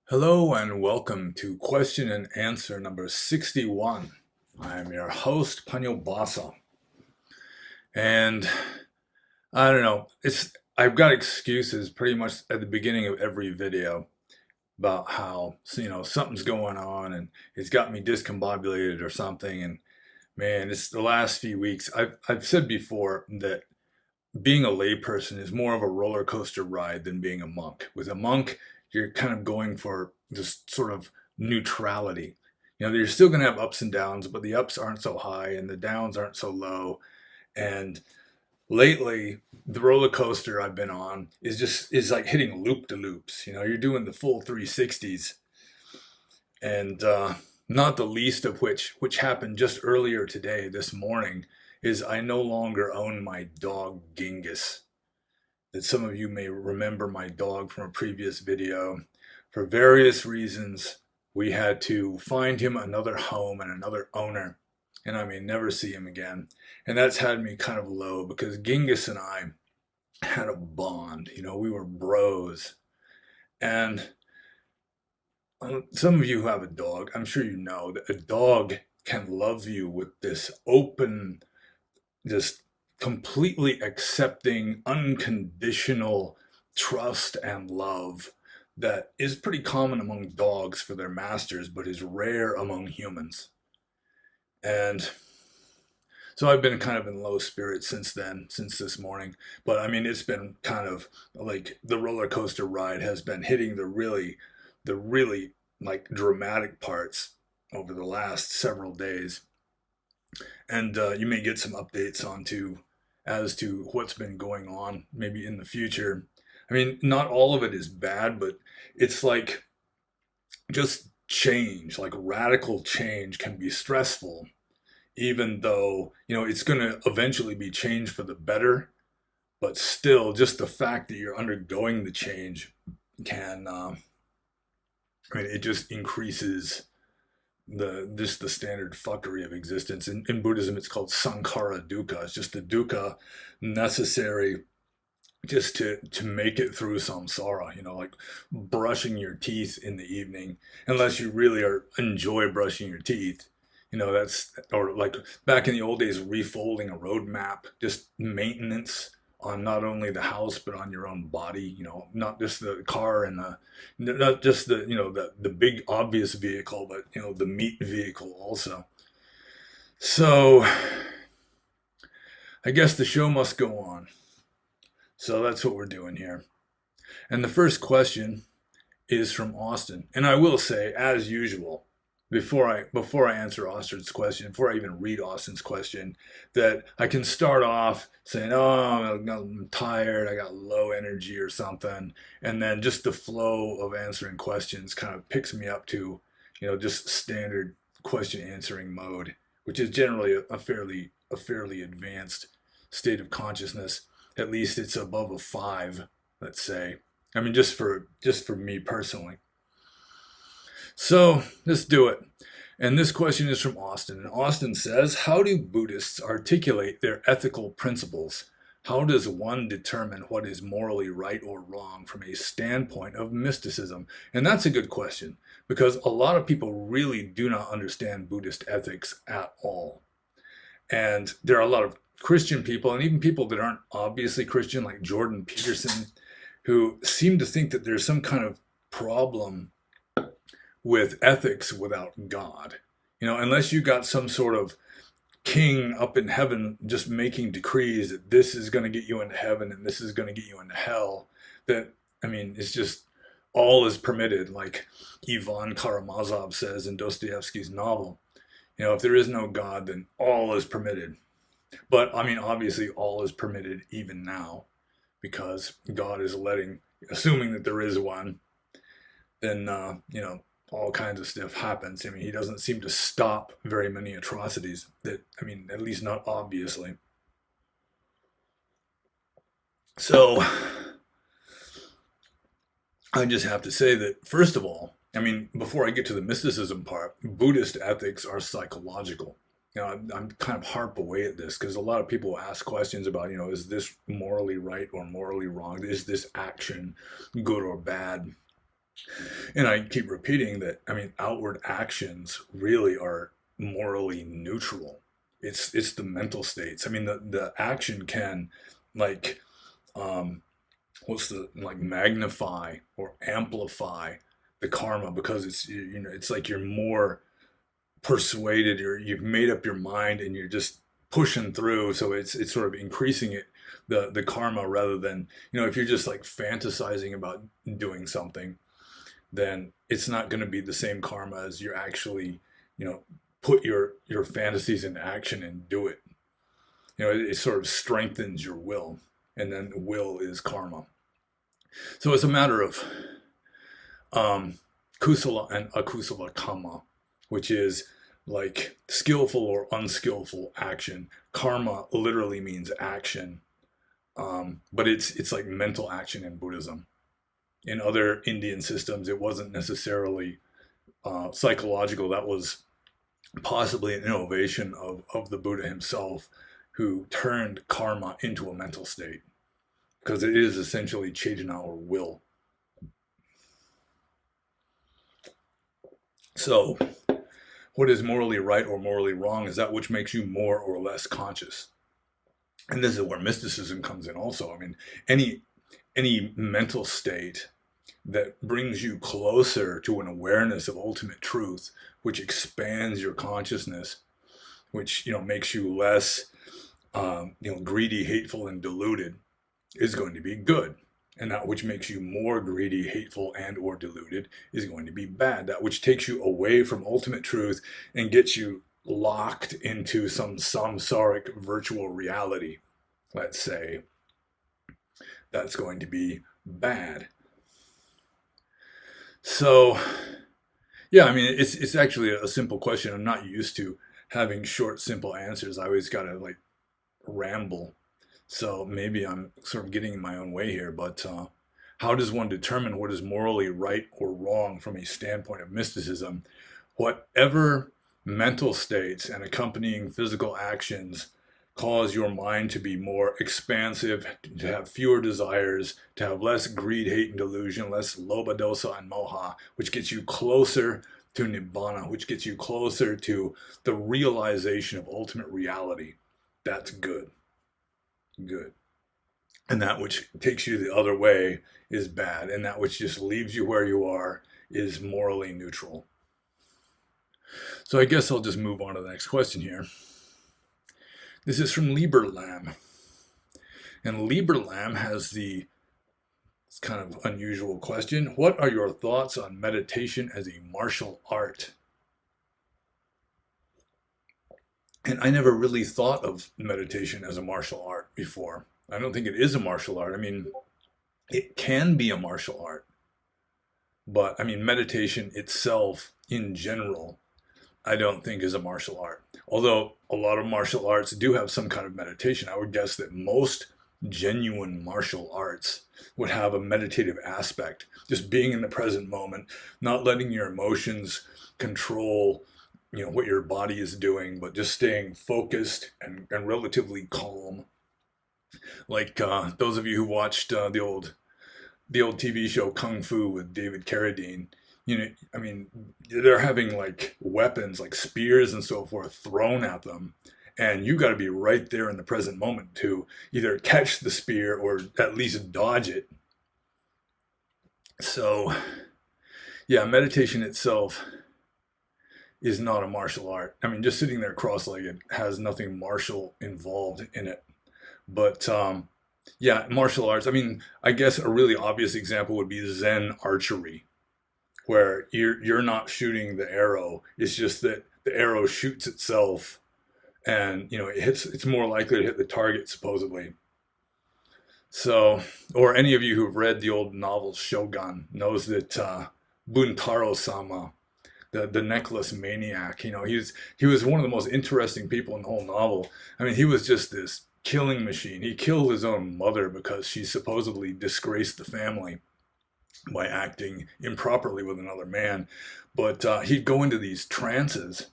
Hello and welcome to question and answer number 61. I am your host, Panyo Basa. And I don't know, I've got excuses pretty much at the beginning of every video about how, something's going on and it's got me discombobulated or something. And man, it's the last few weeks. I've said before that being a layperson is more of a roller coaster ride than being a monk. With a monk, you're kind of going for this sort of neutrality. You're still going to have ups and downs, but the ups aren't so high and the downs aren't so low. And lately, the roller coaster I've been on is like hitting loop de loops. You're doing the full 360s, and not the least of which happened just earlier today, this morning, is I no longer own my dog Genghis. That some of you may remember my dog from a previous video. For various reasons, we had to find him another home and another owner, and I may never see him again. And that's had me kind of low because Genghis and I had a bond. We were bros. And some of you who have a dog, I'm sure you know that a dog can love you with this open, just completely accepting, unconditional trust and love that is pretty common among dogs for their masters, but is rare among humans. And so I've been kind of in low spirits since then, since this morning. But I mean, it's been kind of like the roller coaster ride has been hitting the really like dramatic parts over the last several days. And you may get some updates as to what's been going on maybe in the future. I mean, not all of it is bad, but it's like just change, like radical change can be stressful, even though, it's going to eventually be changed for the better. But still, just the fact that you're undergoing the change can, I mean, it just increases the standard fuckery of existence. In Buddhism, it's called sankhara dukkha. It's just the dukkha necessary just to make it through samsara. Like brushing your teeth in the evening, unless you really enjoy brushing your teeth. That's, or like back in the old days, refolding a road map, just maintenance on not only the house but on your own body. Not just the car and not just the big obvious vehicle, but the meat vehicle also. So I guess the show must go on. So that's what we're doing here. And the first question is from Austin. And I will say, as usual, before I answer Austin's question, before I even read Austin's question, that I can start off saying, "Oh, I'm tired. I got low energy or something," and then just the flow of answering questions kind of picks me up to, just standard question answering mode, which is generally a fairly advanced state of consciousness. At least it's above a 5, let's say. I mean, just for me personally. So let's do it. And this question is from Austin. And Austin says, how do Buddhists articulate their ethical principles? How does one determine what is morally right or wrong from a standpoint of mysticism? And that's a good question, because a lot of people really do not understand Buddhist ethics at all. And there are a lot of Christian people, and even people that aren't obviously Christian, like Jordan Peterson, who seem to think that there's some kind of problem with ethics without God. Unless you got some sort of king up in heaven just making decrees that this is going to get you into heaven and this is going to get you into hell, that, I mean, it's just all is permitted, like Ivan Karamazov says in Dostoevsky's novel. If there is no God, then all is permitted. But I mean, obviously, all is permitted even now, because God is assuming that there is one, then, all kinds of stuff happens. I mean, he doesn't seem to stop very many atrocities at least not obviously. So I just have to say that, first of all, I mean, before I get to the mysticism part, Buddhist ethics are psychological. I'm kind of harp away at this because a lot of people ask questions about, is this morally right or morally wrong? Is this action good or bad? And I keep repeating that, I mean, outward actions really are morally neutral. It's the mental states. I mean, the action can like um what's the like magnify or amplify the karma because it's like you're more persuaded or you've made up your mind and you're just pushing through, so it's sort of increasing it, the karma, rather than, if you're just like fantasizing about doing something, then it's not going to be the same karma as you're actually, you know, put your fantasies into action and do it. It sort of strengthens your will, and then will is karma. So it's a matter of um, kusala and akusala kama, which is like skillful or unskillful action. Karma literally means action, but it's like mental action in Buddhism. In other Indian systems, it wasn't necessarily psychological. That was possibly an innovation of the Buddha himself, who turned karma into a mental state, because it is essentially changing our will. So, what is morally right or morally wrong is that which makes you more or less conscious. And this is where mysticism comes in also. I mean, any mental state that brings you closer to an awareness of ultimate truth, which expands your consciousness, which makes you less greedy, hateful, and deluded, is going to be good. And that which makes you more greedy, hateful, and or deluded is going to be bad. That which takes you away from ultimate truth and gets you locked into some samsaric virtual reality, let's say, that's going to be bad. So, yeah, I mean, it's actually a simple question. I'm not used to having short, simple answers. I always gotta like ramble. So maybe I'm sort of getting in my own way here, but how does one determine what is morally right or wrong from a standpoint of mysticism? Whatever mental states and accompanying physical actions cause your mind to be more expansive, to have fewer desires, to have less greed, hate, and delusion, less lobha, dosa, and moha, which gets you closer to nibbana, which gets you closer to the realization of ultimate reality. That's good. Good. And that which takes you the other way is bad. And that which just leaves you where you are is morally neutral. So I guess I'll just move on to the next question here. This is from Lieberlam. And Lieberlam has the kind of unusual question. What are your thoughts on meditation as a martial art? And I never really thought of meditation as a martial art before. I don't think it is a martial art. I mean, it can be a martial art, but I mean, meditation itself in general, I don't think is a martial art. Although a lot of martial arts do have some kind of meditation, I would guess that most genuine martial arts would have a meditative aspect. Just being in the present moment, not letting your emotions control, what your body is doing, but just staying focused and relatively calm. Like those of you who watched the old TV show Kung Fu with David Carradine, I mean, they're having like weapons like spears and so forth thrown at them. And you got to be right there in the present moment to either catch the spear or at least dodge it. So, yeah, meditation itself is not a martial art. I mean, just sitting there cross-legged has nothing martial involved in it. But yeah, martial arts. I mean, I guess a really obvious example would be Zen archery, where you're not shooting the arrow. It's just that the arrow shoots itself, and it hits. It's more likely to hit the target, supposedly. So, or any of you who've read the old novel Shogun knows that Buntaro Sama, the necklace maniac, he was one of the most interesting people in the whole novel. I mean, he was just this killing machine. He killed his own mother because she supposedly disgraced the family by acting improperly with another man. But he'd go into these trances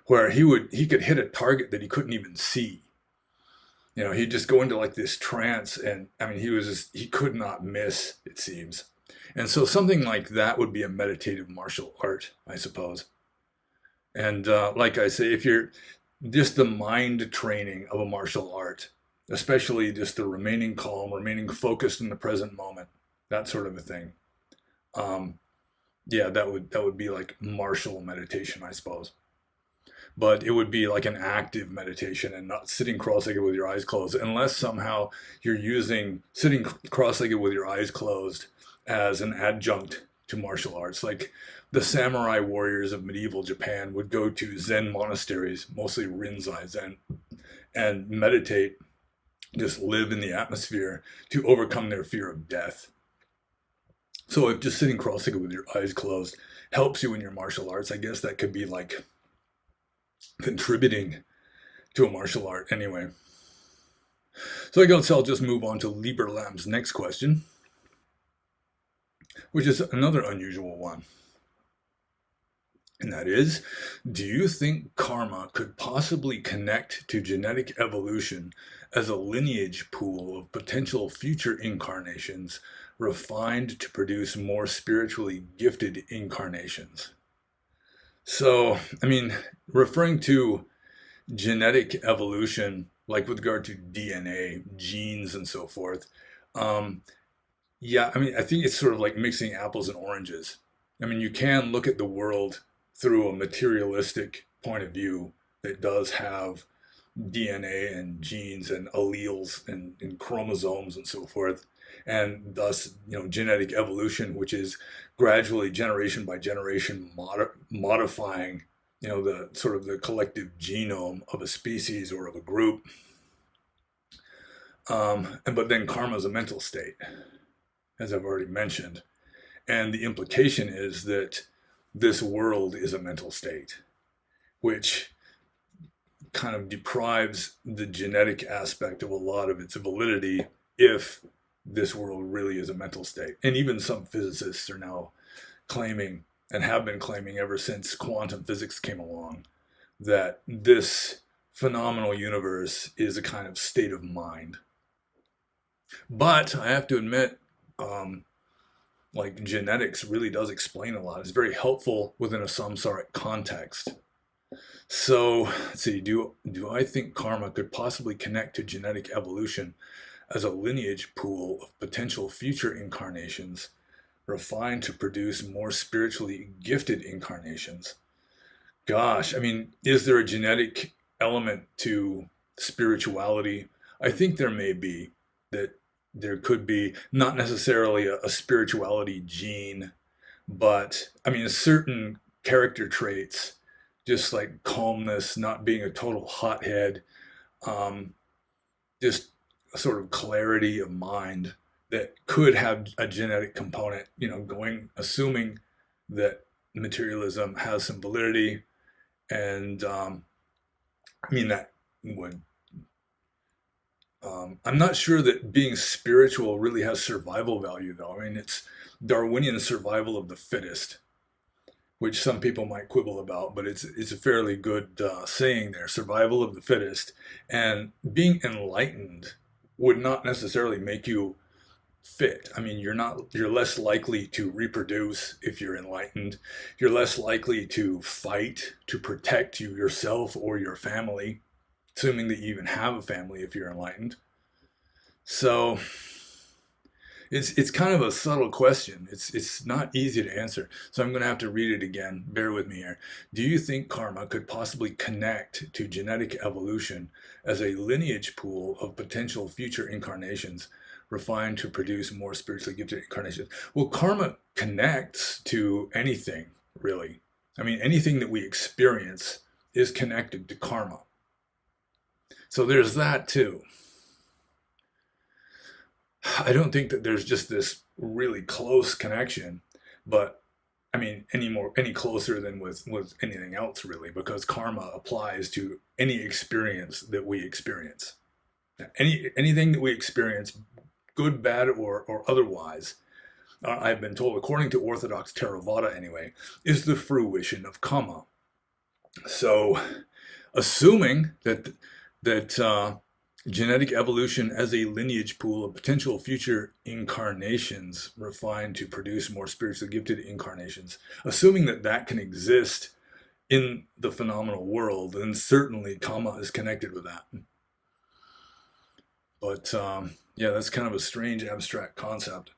where he could hit a target that he couldn't even see. He'd just go into like this trance, and I mean, he could not miss, it seems. And so something like that would be a meditative martial art, I suppose. And like I say, if you're just the mind training of a martial art, especially just the remaining calm, remaining focused in the present moment, that sort of a thing. Um, yeah, that would be like martial meditation, I suppose. But it would be like an active meditation and not sitting cross-legged with your eyes closed, unless somehow you're using sitting cross-legged with your eyes closed as an adjunct to martial arts. Like the samurai warriors of medieval Japan would go to Zen monasteries, mostly Rinzai Zen, and meditate, just live in the atmosphere to overcome their fear of death. So if just sitting cross-legged with your eyes closed helps you in your martial arts, I guess that could be like contributing to a martial art anyway. So I guess I'll just move on to Lieber Lamb's next question, which is another unusual one. And that is, do you think karma could possibly connect to genetic evolution as a lineage pool of potential future incarnations refined to produce more spiritually gifted incarnations? So, I mean, referring to genetic evolution, like with regard to DNA, genes, and so forth, um, yeah, I mean, I think it's sort of like mixing apples and oranges. I mean, you can look at the world through a materialistic point of view that does have DNA and genes and alleles and chromosomes and so forth, and thus, genetic evolution, which is gradually generation by generation modifying, the sort of the collective genome of a species or of a group. But then karma is a mental state, as I've already mentioned. And the implication is that this world is a mental state, which kind of deprives the genetic aspect of a lot of its validity if this world really is a mental state. And even some physicists are now claiming, and have been claiming ever since quantum physics came along, that this phenomenal universe is a kind of state of mind. But I have to admit, like genetics really does explain a lot. It's very helpful within a samsaric context. So let's see, do I think karma could possibly connect to genetic evolution as a lineage pool of potential future incarnations refined to produce more spiritually gifted incarnations? Gosh, I mean, is there a genetic element to spirituality? I think there may be, that there could be not necessarily a spirituality gene, but I mean, certain character traits, just like calmness, not being a total hothead, um, just a sort of clarity of mind that could have a genetic component, assuming that materialism has some validity. And I mean, that would, I'm not sure that being spiritual really has survival value, though. I mean, it's Darwinian survival of the fittest, which some people might quibble about, but it's a fairly good saying there, survival of the fittest. And being enlightened would not necessarily make you fit. I mean, you're less likely to reproduce if you're enlightened. You're less likely to fight to protect yourself or your family, assuming that you even have a family if you're enlightened. So it's kind of a subtle question. It's not easy to answer. So I'm going to have to read it again. Bear with me here. Do you think karma could possibly connect to genetic evolution as a lineage pool of potential future incarnations refined to produce more spiritually gifted incarnations? Well, karma connects to anything, really. I mean, anything that we experience is connected to karma. So there's that too. I don't think that there's just this really close connection, but I mean, any closer than with anything else, really, because karma applies to any experience that we experience. Anything that we experience, good, bad, or otherwise, I've been told, according to Orthodox Theravada anyway, is the fruition of karma. So, assuming that Genetic evolution as a lineage pool of potential future incarnations refined to produce more spiritually gifted incarnations. Assuming that that can exist in the phenomenal world, then certainly karma is connected with that. But yeah, that's kind of a strange abstract concept.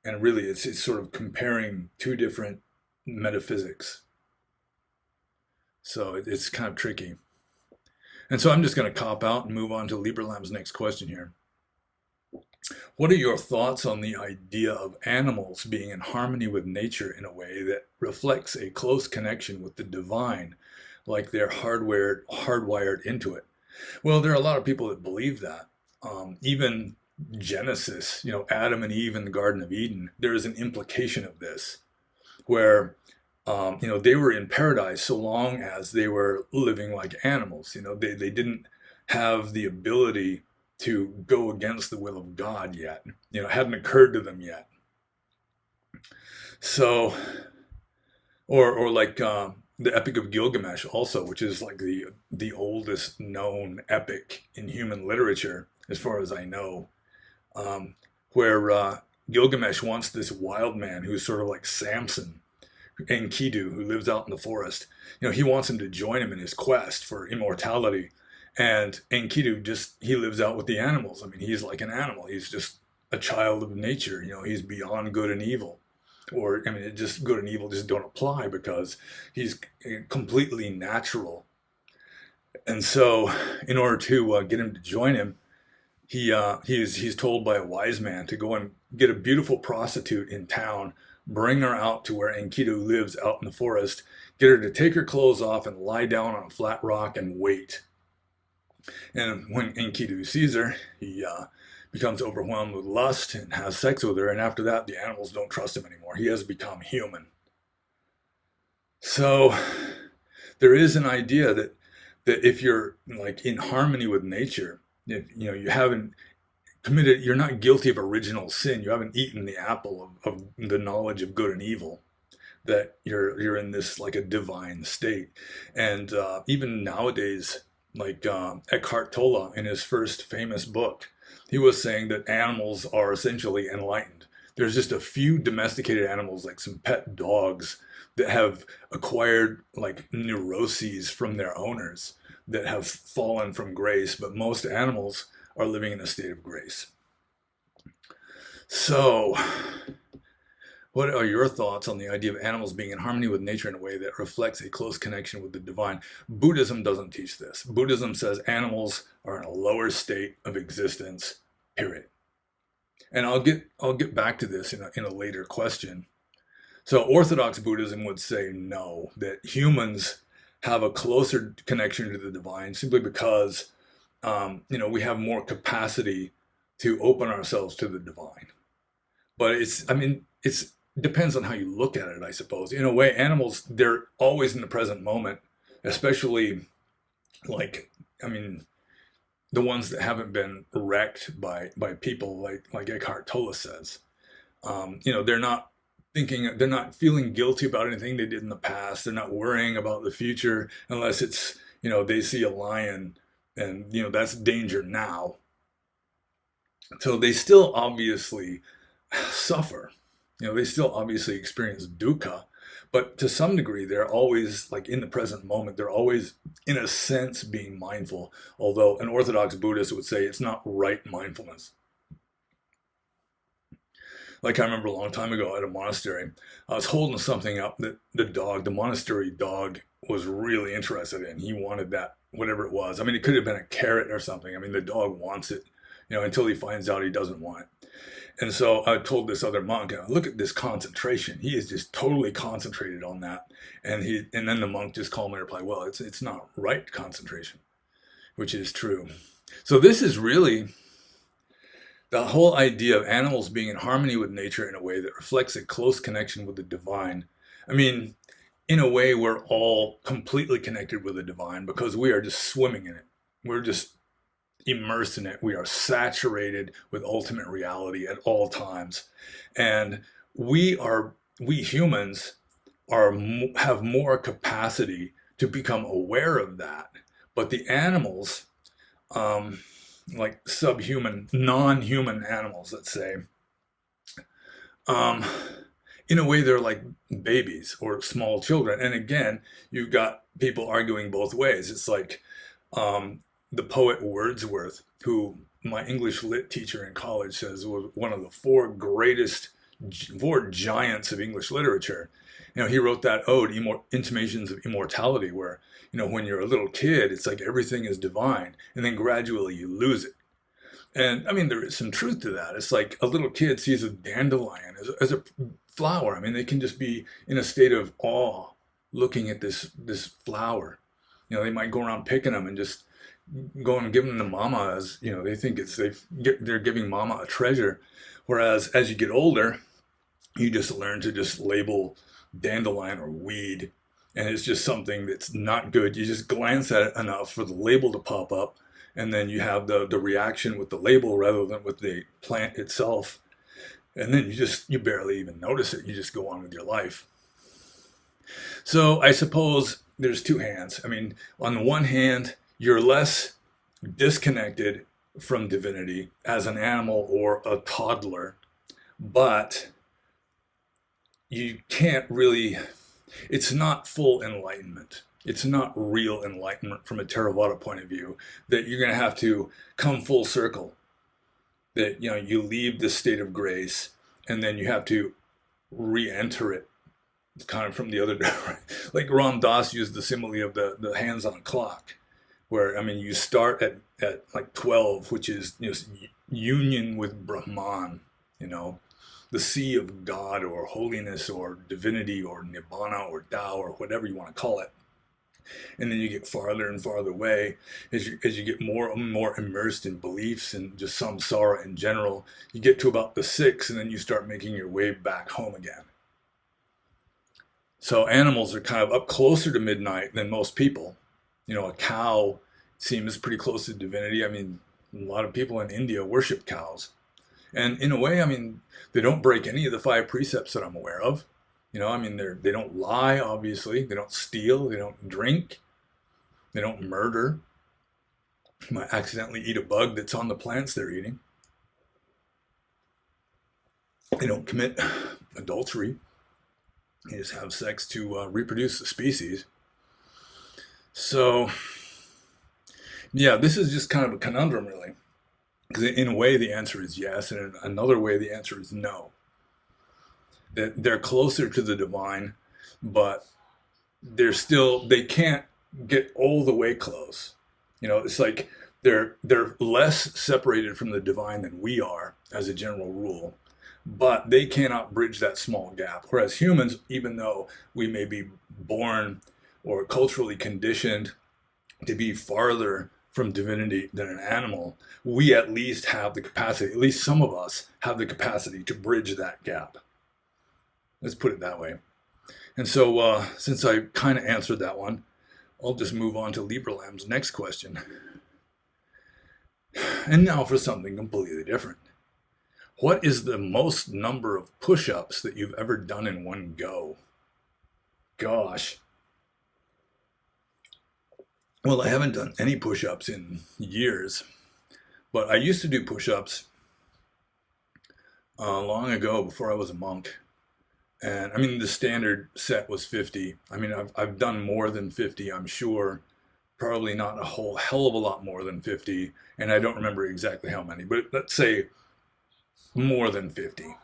And really, it's sort of comparing two different metaphysics. So it's kind of tricky. And so I'm just going to cop out and move on to Lieberlam's next question here. What are your thoughts on the idea of animals being in harmony with nature in a way that reflects a close connection with the divine, like they're hardwired into it? Well, there are a lot of people that believe that. Even Genesis, Adam and Eve in the Garden of Eden, there is an implication of this, where they were in paradise so long as they were living like animals. They didn't have the ability to go against the will of God yet. It hadn't occurred to them yet. So, or like the Epic of Gilgamesh also, which is like the oldest known epic in human literature, as far as I know, where Gilgamesh wants this wild man who's sort of like Samson, Enkidu, who lives out in the forest. He wants him to join him in his quest for immortality. And Enkidu he lives out with the animals. I mean, he's like an animal. He's just a child of nature. He's beyond good and evil. Or, I mean, good and evil just don't apply because he's completely natural. And so, in order to get him to join him, he's told by a wise man to go and get a beautiful prostitute in town, bring her out to where Enkidu lives out in the forest, get her to take her clothes off and lie down on a flat rock and wait. And when Enkidu sees her, he becomes overwhelmed with lust and has sex with her. And after that, the animals don't trust him anymore. He has become human. So there is an idea that if you're like in harmony with nature, if, you haven't committed, you're not guilty of original sin. You haven't eaten the apple of the knowledge of good and evil. That you're in this like a divine state. And even nowadays, like Eckhart Tolle in his first famous book, he was saying that animals are essentially enlightened. There's just a few domesticated animals, like some pet dogs, that have acquired like neuroses from their owners that have fallen from grace, but most animals are living in a state of grace. So, what are your thoughts on the idea of animals being in harmony with nature in a way that reflects a close connection with the divine? Buddhism doesn't teach this. Buddhism says animals are in a lower state of existence, period. And I'll get back to this in a later question. So Orthodox Buddhism would say no, that humans have a closer connection to the divine simply because we have more capacity to open ourselves to the divine. But it's depends on how you look at it, I suppose. In a way, animals, they're always in the present moment, especially like, the ones that haven't been wrecked by people like Eckhart Tolle says. They're not they're not feeling guilty about anything they did in the past. They're not worrying about the future unless it's, they see a lion and, that's danger now. So they still obviously suffer. They still obviously experience dukkha, but to some degree, they're always like in the present moment. They're always, in a sense, being mindful. Although an Orthodox Buddhist would say it's not right mindfulness. Like I remember a long time ago at a monastery, I was holding something up that the monastery dog was really interested in. He wanted that, whatever it was. It could have been a carrot or something. The dog wants it, until he finds out he doesn't want it. And so I told this other monk, look at this concentration. He is just totally concentrated on that. And then the monk just calmly replied, well, it's not right concentration, which is true. So this is really the whole idea of animals being in harmony with nature in a way that reflects a close connection with the divine. In a way, we're all completely connected with the divine because we are just swimming in it. We're just immersed in it. We are saturated with ultimate reality at all times. And we humans have more capacity to become aware of that. But the animals, um, like subhuman, non-human animals, let's say, um, in a way they're like babies or small children. And again, you've got people arguing both ways. It's like um, the poet Wordsworth, who my English lit teacher in college says was one of the four giants of English literature. He wrote that ode, Intimations of Immortality, where, when you're a little kid, it's like everything is divine, and then gradually you lose it. And I mean, there is some truth to that. It's like a little kid sees a dandelion as a flower. I mean, they can just be in a state of awe looking at this flower. They might go around picking them and just go and give them to mama as, they think they're giving mama a treasure. Whereas as you get older, you just learn to just label dandelion or weed. And it's just something that's not good. You just glance at it enough for the label to pop up. And then you have the reaction with the label rather than with the plant itself. And then you barely even notice it. You just go on with your life. So I suppose there's two hands. I mean, on the one hand, you're less disconnected from divinity as an animal or a toddler, but you can't really, it's not full enlightenment. It's not real enlightenment from a Theravada point of view, that you're going to have to come full circle, that you leave this state of grace and then you have to re-enter it kind of from the other direction. Like Ram Dass used the simile of the hands on a clock, where, I mean, you start at like 12, which is union with Brahman, the sea of God or holiness or divinity or Nibbana or Tao or whatever you want to call it. And then you get farther and farther away as you get more and more immersed in beliefs and just samsara in general. You get to about the 6, and then you start making your way back home again. So animals are kind of up closer to midnight than most people. A cow seems pretty close to divinity. I mean, a lot of people in India worship cows. And in a way, I mean, they don't break any of the 5 precepts that I'm aware of. I mean, they don't lie, obviously. They don't steal. They don't drink. They don't murder. You might accidentally eat a bug that's on the plants they're eating. They don't commit adultery. They just have sex to reproduce the species. So, yeah, this is just kind of a conundrum, really. Because in a way, the answer is yes, and in another way, the answer is no. That they're closer to the divine, but they can't get all the way close. It's like they're less separated from the divine than we are as a general rule, but they cannot bridge that small gap. Whereas humans, even though we may be born or culturally conditioned to be farther from divinity than an animal, we at least have the capacity, at least some of us have the capacity to bridge that gap. Let's put it that way. And so since I kind of answered that one, I'll just move on to Libra Lamb's next question. And now for something completely different. What is the most number of push-ups that you've ever done in one go? Gosh. Well, I haven't done any push-ups in years, but I used to do push-ups long ago before I was a monk. And I mean, the standard set was 50. I mean, I've done more than 50, I'm sure. Probably not a whole hell of a lot more than 50. And I don't remember exactly how many, but let's say more than 50.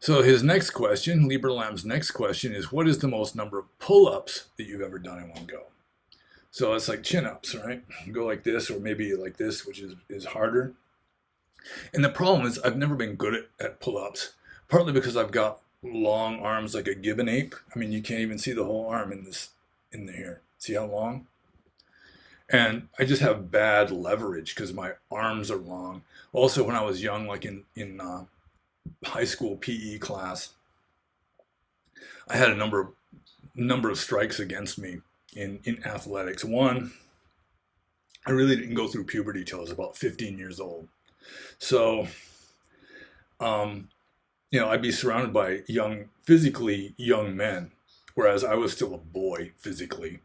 So his next question, Libra Lamb's next question is, what is the most number of pull-ups that you've ever done in one go? So it's like chin-ups, right? Go like this, or maybe like this, which is harder. And the problem is I've never been good at pull-ups. Partly because I've got long arms like a gibbon ape. I mean, you can't even see the whole arm in here. See how long? And I just have bad leverage because my arms are long. Also, when I was young, like in high school PE class, I had a number of strikes against me in athletics. One, I really didn't go through puberty till I was about 15 years old. So, I'd be surrounded by physically young men, whereas I was still a boy physically.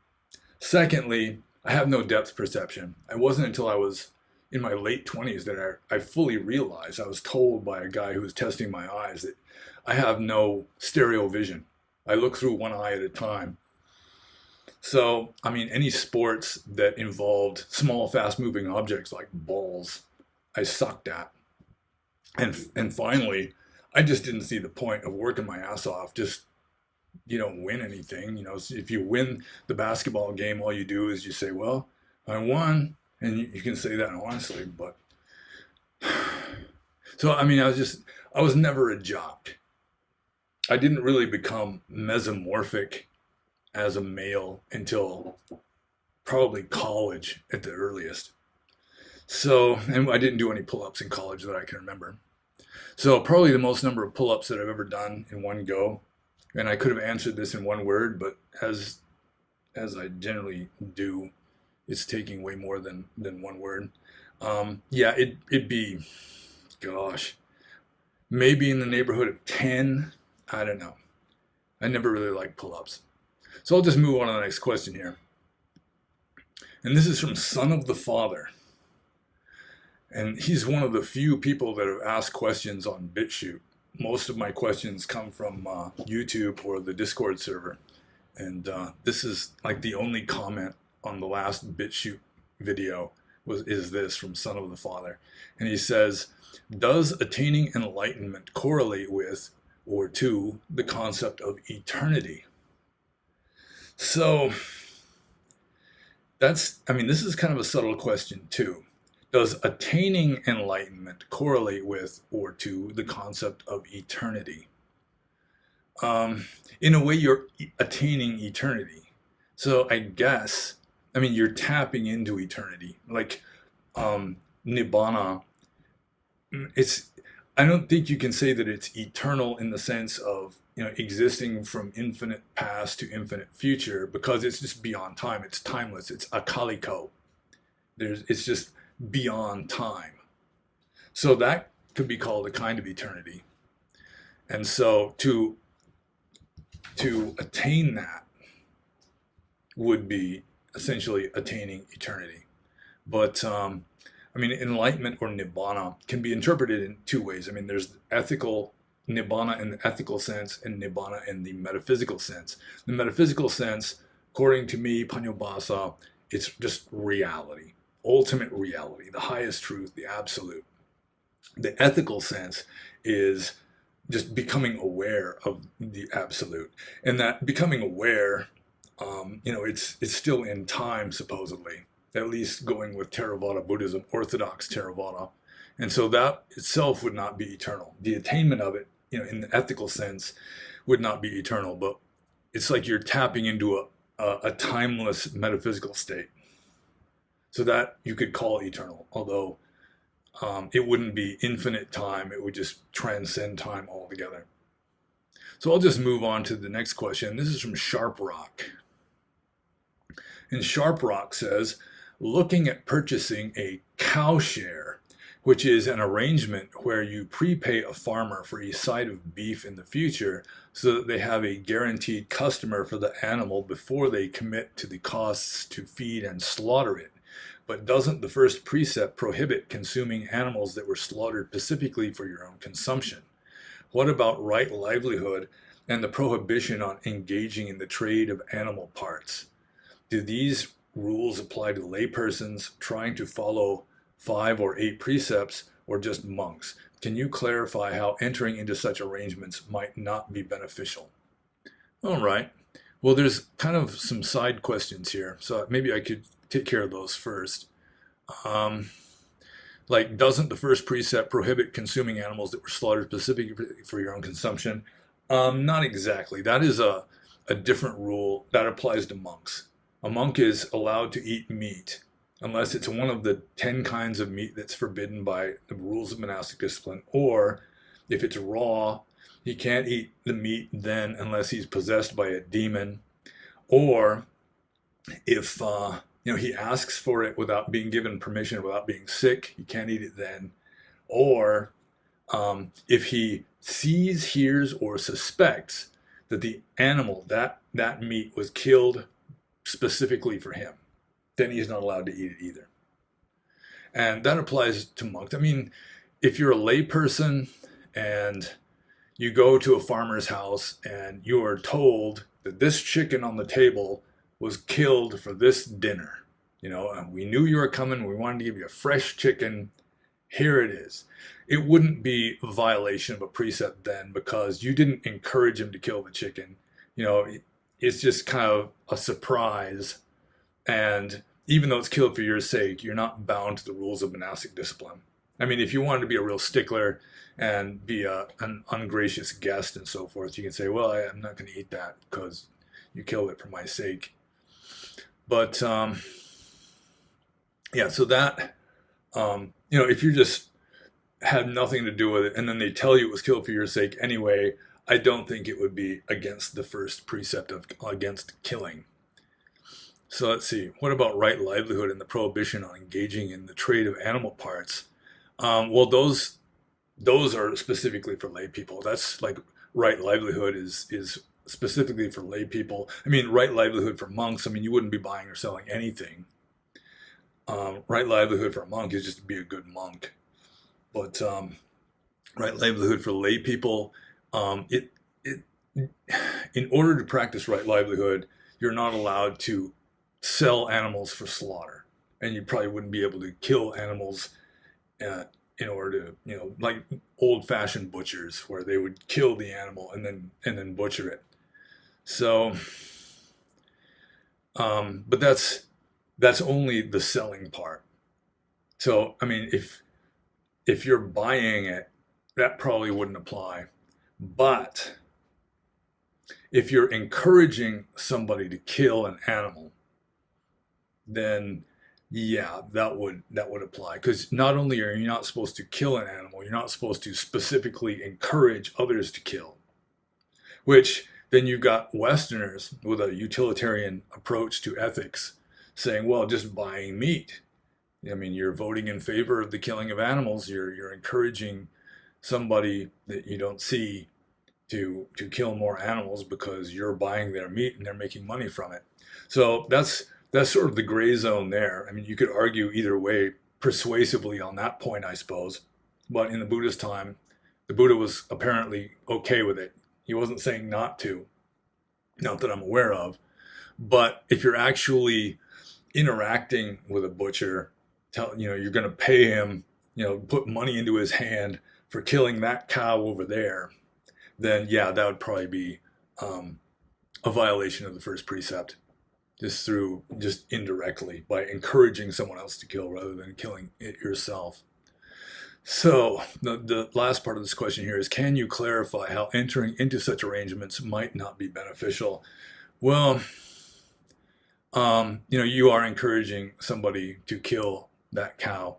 Secondly, I have no depth perception. It wasn't until I was in my late 20s that I fully realized. I was told by a guy who was testing my eyes that I have no stereo vision. I look through one eye at a time. So, I mean, any sports that involved small, fast moving objects like balls, I sucked at. And finally, I just didn't see the point of working my ass off. Just you don't win anything. If you win the basketball game, all you do is you say, "Well, I won," and you can say that honestly. But so, I mean, I was never a jock. I didn't really become mesomorphic as a male until probably college at the earliest. So, and I didn't do any pull-ups in college that I can remember. So probably the most number of pull-ups that I've ever done in one go, and I could have answered this in one word, but as I generally do, it's taking way more than one word. Yeah, it'd be, gosh, maybe in the neighborhood of 10. I don't know. I never really liked pull-ups. So I'll just move on to the next question here. And this is from Son of the Father. And he's one of the few people that have asked questions on BitChute. Most of my questions come from YouTube or the Discord server. And this is like the only comment on the last BitChute video is this from Son of the Father. And he says, does attaining enlightenment correlate with or to the concept of eternity? So this is kind of a subtle question too. Does attaining enlightenment correlate with or to the concept of eternity? In a way, you're attaining eternity. So I guess, you're tapping into eternity. Like Nibbana, I don't think you can say that it's eternal in the sense of, existing from infinite past to infinite future, because it's just beyond time. It's timeless. It's akaliko. It's just beyond time. So that could be called a kind of eternity. And so to attain that would be essentially attaining eternity. But enlightenment or nibbana can be interpreted in two ways. There's ethical nibbana in the ethical sense and nibbana in the metaphysical sense. The metaphysical sense, according to me, Panyobasa, it's just reality, ultimate reality, the highest truth, the absolute. The ethical sense is just becoming aware of the absolute, and that becoming aware, it's still in time supposedly, at least going with Theravada Buddhism, Orthodox Theravada, and so that itself would not be eternal. The attainment of it, in the ethical sense, would not be eternal, but it's like you're tapping into a timeless metaphysical state. So that you could call eternal, although it wouldn't be infinite time. It would just transcend time altogether. So I'll just move on to the next question. This is from Sharp Rock. And Sharp Rock says, looking at purchasing a cow share, which is an arrangement where you prepay a farmer for a side of beef in the future so that they have a guaranteed customer for the animal before they commit to the costs to feed and slaughter it. But doesn't the first precept prohibit consuming animals that were slaughtered specifically for your own consumption? What about right livelihood and the prohibition on engaging in the trade of animal parts? Do these rules apply to laypersons trying to follow 5 or 8 precepts, or just monks? Can you clarify how entering into such arrangements might not be beneficial? All right. Well, there's kind of some side questions here, so maybe I could take care of those first. Like, doesn't the first precept prohibit consuming animals that were slaughtered specifically for your own consumption? Not exactly. That is a different rule that applies to monks. A monk is allowed to eat meat unless it's one of the 10 kinds of meat that's forbidden by the rules of monastic discipline, or if it's raw, he can't eat the meat then unless he's possessed by a demon, or if he asks for it without being given permission, without being sick, he can't eat it then, or if he sees, hears, or suspects that the animal, that meat was killed specifically for him. then he's not allowed to eat it either. And that applies to monks. I mean, if you're a layperson and you go to a farmer's house and you are told that this chicken on the table was killed for this dinner, and we knew you were coming, we wanted to give you a fresh chicken, here it is. It wouldn't be a violation of a precept then because you didn't encourage him to kill the chicken. It's just kind of a surprise. And even though it's killed for your sake, you're not bound to the rules of monastic discipline. I mean, if you wanted to be a real stickler and be an ungracious guest and so forth, you can say, well, I'm not going to eat that because you killed it for my sake. But yeah, so that, if you just had nothing to do with it and then they tell you it was killed for your sake anyway, I don't think it would be against the first precept of against killing. So let's see, what about right livelihood and the prohibition on engaging in the trade of animal parts? Well, those are specifically for lay people. That's like right livelihood is specifically for lay people. I mean, right livelihood for monks, I mean, you wouldn't be buying or selling anything. Right livelihood for a monk is just to be a good monk. But right livelihood for lay people, in order to practice right livelihood, you're not allowed to sell animals for slaughter, and you probably wouldn't be able to kill animals in order to, like old-fashioned butchers, where they would kill the animal and then butcher it. So, but that's only the selling part. So, I mean, if you're buying it, that probably wouldn't apply. But if you're encouraging somebody to kill an animal, then yeah, that would apply. Because not only are you not supposed to kill an animal, you're not supposed to specifically encourage others to kill. Which then you've got Westerners with a utilitarian approach to ethics saying, well, just buying meat. I mean, you're voting in favor of the killing of animals. You're encouraging somebody that you don't see to kill more animals because you're buying their meat and they're making money from it. So that's sort of the gray zone there. I mean, you could argue either way persuasively on that point, I suppose. But in the Buddhist time, the Buddha was apparently okay with it. He wasn't saying not to, not that I'm aware of. But if you're actually interacting with a butcher, you're going to pay him, put money into his hand for killing that cow over there, then yeah, that would probably be a violation of the first precept, just indirectly by encouraging someone else to kill rather than killing it yourself. So the last part of this question here is, can you clarify how entering into such arrangements might not be beneficial? Well, you are encouraging somebody to kill that cow.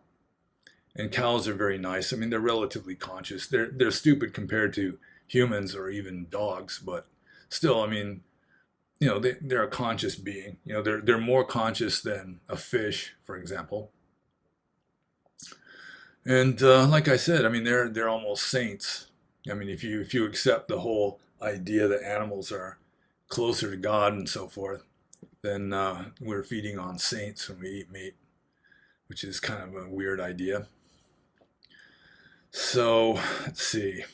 And cows are very nice. I mean, they're relatively conscious. They're stupid compared to humans or even dogs, but still, I mean, they're a conscious being. They're more conscious than a fish, for example. And like I said, I mean, they're almost saints. I mean, if you accept the whole idea that animals are closer to God and so forth, then we're feeding on saints when we eat meat, which is kind of a weird idea. So let's see.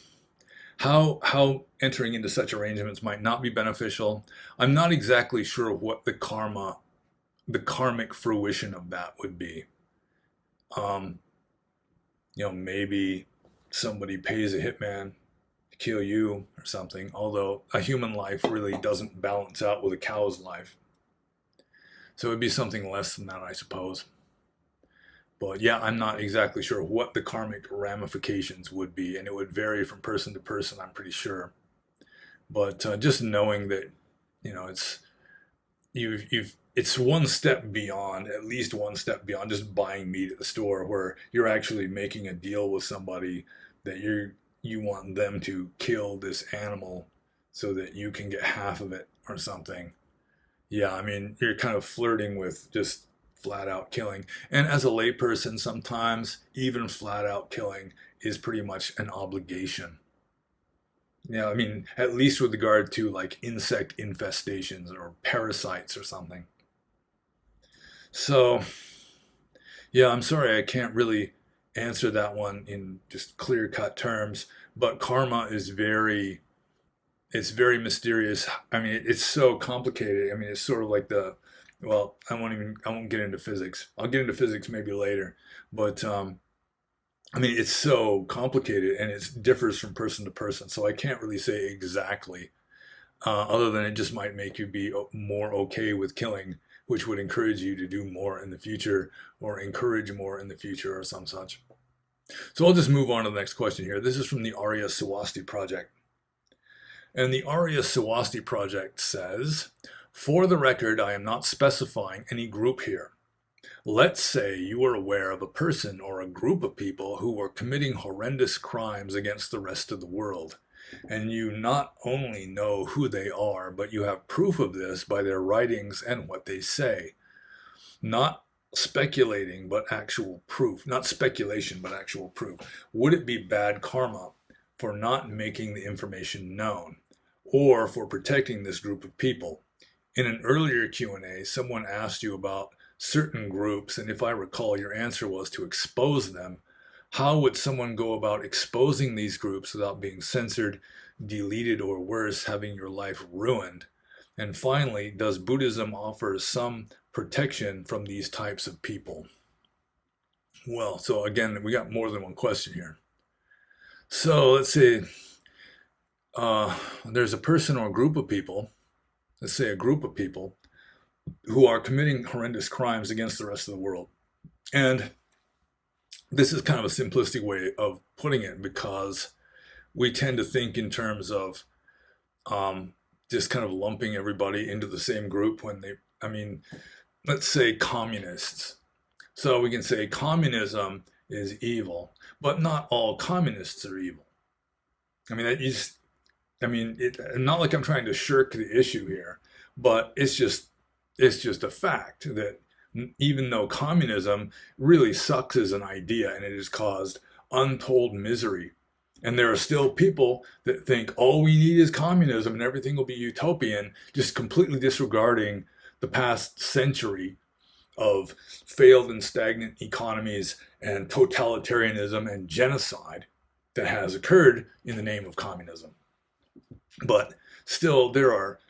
How entering into such arrangements might not be beneficial. I'm not exactly sure what the karmic fruition of that would be. Maybe somebody pays a hitman to kill you or something, although a human life really doesn't balance out with a cow's life. So it would be something less than that, I suppose. But yeah, I'm not exactly sure what the karmic ramifications would be, and it would vary from person to person, I'm pretty sure. But just knowing that, it's one step beyond, at least one step beyond just buying meat at the store, where you're actually making a deal with somebody that you want them to kill this animal so that you can get half of it or something. Yeah, I mean, you're kind of flirting with just flat out killing. And as a layperson, sometimes even flat out killing is pretty much an obligation. I mean, at least with regard to like insect infestations or parasites or something. So, yeah, I'm sorry I can't really answer that one in just clear-cut terms, but karma is it's very mysterious. I mean, it's so complicated. I mean, it's sort of like well, I won't get into physics. I'll get into physics maybe later, but I mean, it's so complicated and it differs from person to person. So I can't really say exactly, other than it just might make you be more okay with killing, which would encourage you to do more in the future or encourage more in the future or some such. So I'll just move on to the next question here. This is from the Arya Swasti Project. And the Arya Swasti Project says, for the record, I am not specifying any group here. Let's say you are aware of a person or a group of people who are committing horrendous crimes against the rest of the world. And you not only know who they are, but you have proof of this by their writings and what they say. Not speculating, but actual proof. Not speculation, but actual proof. Would it be bad karma for not making the information known, or for protecting this group of people? In an earlier Q&A, someone asked you about certain groups, and if I recall, your answer was to expose them. How would someone go about exposing these groups without being censored, deleted, or worse, having your life ruined? And finally, does Buddhism offer some protection from these types of people? Well, so again, we got more than one question here. So let's see. There's a person or a group of people, let's say a group of people, who are committing horrendous crimes against the rest of the world. And this is kind of a simplistic way of putting it because we tend to think in terms of just kind of lumping everybody into the same group when I mean, let's say communists. So we can say communism is evil, but not all communists are evil. I mean, not like I'm trying to shirk the issue here, but it's just a fact that even though communism really sucks as an idea and it has caused untold misery, and there are still people that think all we need is communism and everything will be utopian, just completely disregarding the past century of failed and stagnant economies and totalitarianism and genocide that has occurred in the name of communism. But still, there are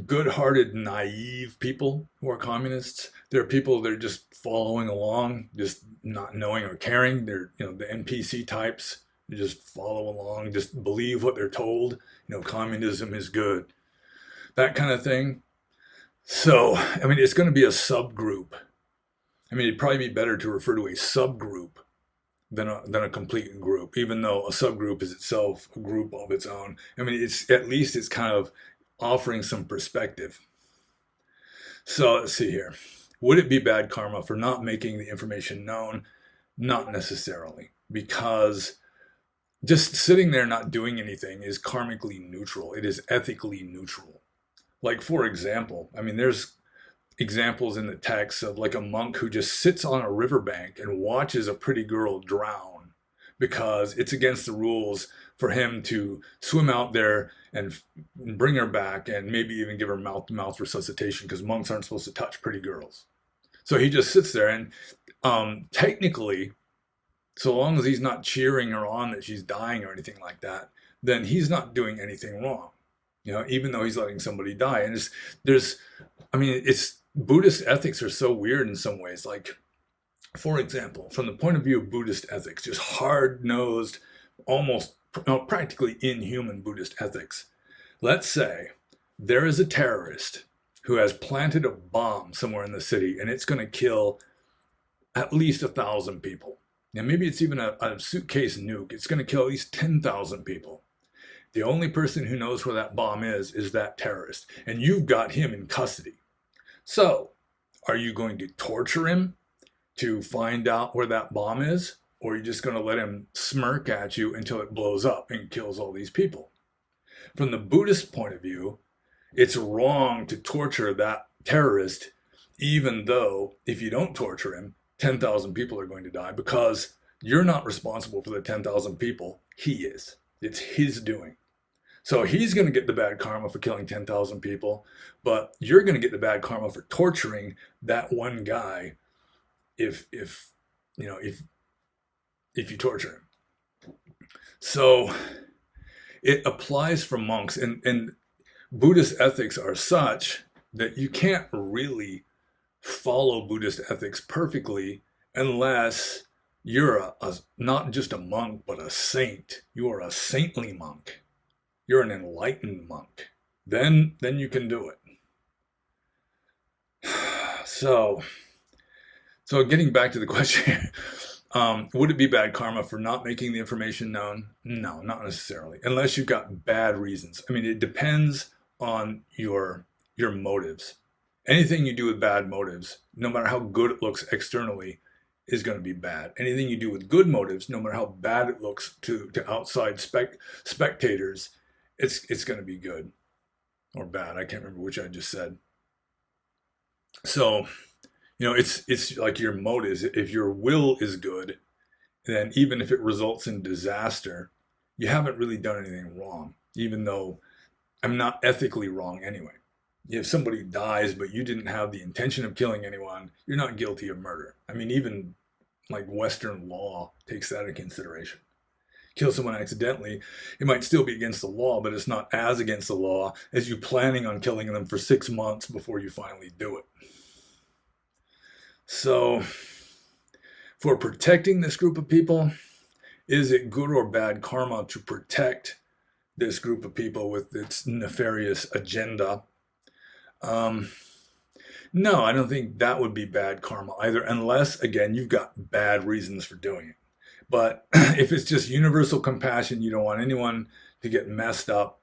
good-hearted, naive people who are communists. There are people that are just following along, just not knowing or caring. They're, the NPC types. They just follow along, just believe what they're told. Communism is good, that kind of thing. So, I mean, it's going to be a subgroup. I mean, it'd probably be better to refer to a subgroup than a complete group, even though a subgroup is itself a group of its own. I mean, it's kind of offering some perspective. So let's see here. Would it be bad karma for not making the information known? Not necessarily, because just sitting there not doing anything is karmically neutral. It is ethically neutral. Like, for example, I mean, there's examples in the text of like a monk who just sits on a riverbank and watches a pretty girl drown because it's against the rules for him to swim out there and bring her back and maybe even give her mouth-to-mouth resuscitation, because monks aren't supposed to touch pretty girls. So he just sits there, and technically, so long as he's not cheering her on that she's dying or anything like that, then he's not doing anything wrong. Even though he's letting somebody die. And Buddhist ethics are so weird in some ways. Like, for example, from the point of view of Buddhist ethics, just hard-nosed, almost practically inhuman Buddhist ethics. Let's say there is a terrorist who has planted a bomb somewhere in the city, and it's going to kill at least 1,000 people. And maybe it's even a suitcase nuke. It's going to kill at least 10,000 people. The only person who knows where that bomb is that terrorist. And you've got him in custody. So, are you going to torture him to find out where that bomb is? Or are you just going to let him smirk at you until it blows up and kills all these people? From the Buddhist point of view, it's wrong to torture that terrorist, even though if you don't torture him, 10,000 people are going to die, because you're not responsible for the 10,000 people. He is. It's his doing. So he's going to get the bad karma for killing 10,000 people, but you're going to get the bad karma for torturing that one guy if you know if you torture him. So it applies for monks, and Buddhist ethics are such that you can't really follow Buddhist ethics perfectly unless you're not just a monk, but a saint. You are a saintly monk. You're an enlightened monk. Then you can do it. So, so getting back to the question, would it be bad karma for not making the information known? No, not necessarily, unless you've got bad reasons. I mean, it depends on your motives. Anything you do with bad motives, no matter how good it looks externally, is going to be bad. Anything you do with good motives, no matter how bad it looks to outside spectators, it's going to be good or bad. I can't remember which I just said. So, it's like your motives. If your will is good, then even if it results in disaster, you haven't really done anything wrong, even though I'm not ethically wrong anyway. If somebody dies, but you didn't have the intention of killing anyone, you're not guilty of murder. I mean, even like Western law takes that into consideration. Kill someone accidentally, it might still be against the law, but it's not as against the law as you planning on killing them for 6 months before you finally do it. So, for protecting this group of people, is it good or bad karma to protect this group of people with its nefarious agenda? No, I don't think that would be bad karma either, unless, again, you've got bad reasons for doing it. But if it's just universal compassion, you don't want anyone to get messed up,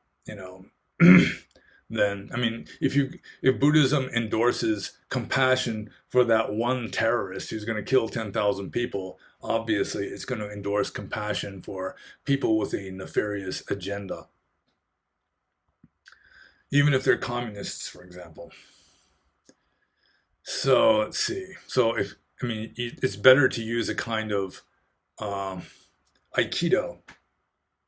then, I mean, if Buddhism endorses compassion for that one terrorist who's going to kill 10,000 people, obviously it's going to endorse compassion for people with a nefarious agenda, even if they're communists, for example. So let's see. So it's better to use a kind of Aikido.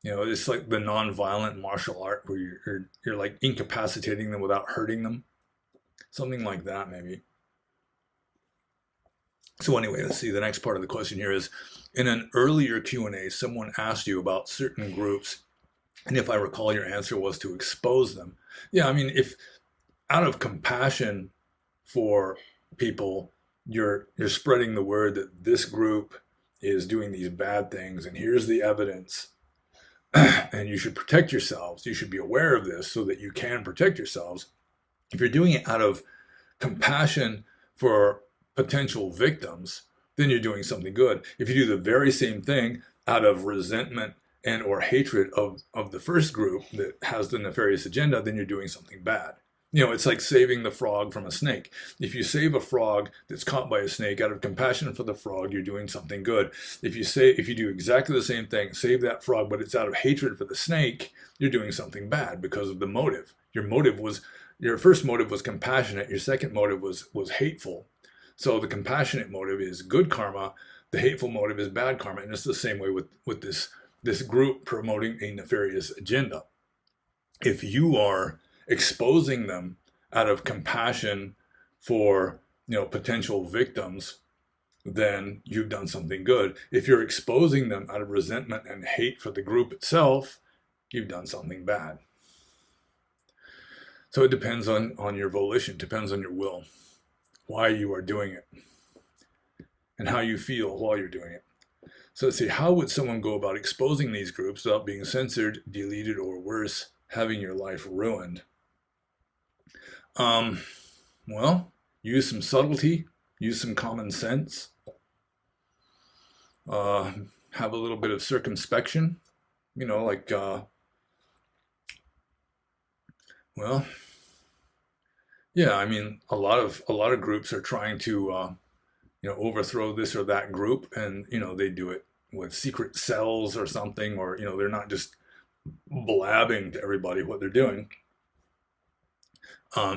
It's like the non-violent martial art where you're like incapacitating them without hurting them, something like that maybe. So anyway, let's see. The next part of the question here is, in an earlier Q&A, someone asked you about certain groups, and if I recall, your answer was to expose them. Yeah, I mean, if out of compassion for people, you're spreading the word that this group is doing these bad things, and here's the evidence, and you should protect yourselves. You should be aware of this so that you can protect yourselves. If you're doing it out of compassion for potential victims, then you're doing something good. If you do the very same thing out of resentment and or hatred of the first group that has the nefarious agenda, then you're doing something bad. It's like saving the frog from a snake. If you save a frog that's caught by a snake out of compassion for the frog, you're doing something good. If you do exactly the same thing, save that frog, but it's out of hatred for the snake, you're doing something bad because of the motive. Your first motive was compassionate. Your second motive was hateful. So the compassionate motive is good karma. The hateful motive is bad karma. And it's the same way with this group promoting a nefarious agenda. If you are exposing them out of compassion for potential victims, then you've done something good. If you're exposing them out of resentment and hate for the group itself, you've done something bad. So it depends on your volition, depends on your will, why you are doing it, and how you feel while you're doing it. So let's see, how would someone go about exposing these groups without being censored, deleted, or worse, having your life ruined? Well, use some subtlety, use some common sense, have a little bit of circumspection, well, yeah, I mean, a lot of groups are trying to, overthrow this or that group, and they do it with secret cells or something, or they're not just blabbing to everybody what they're doing.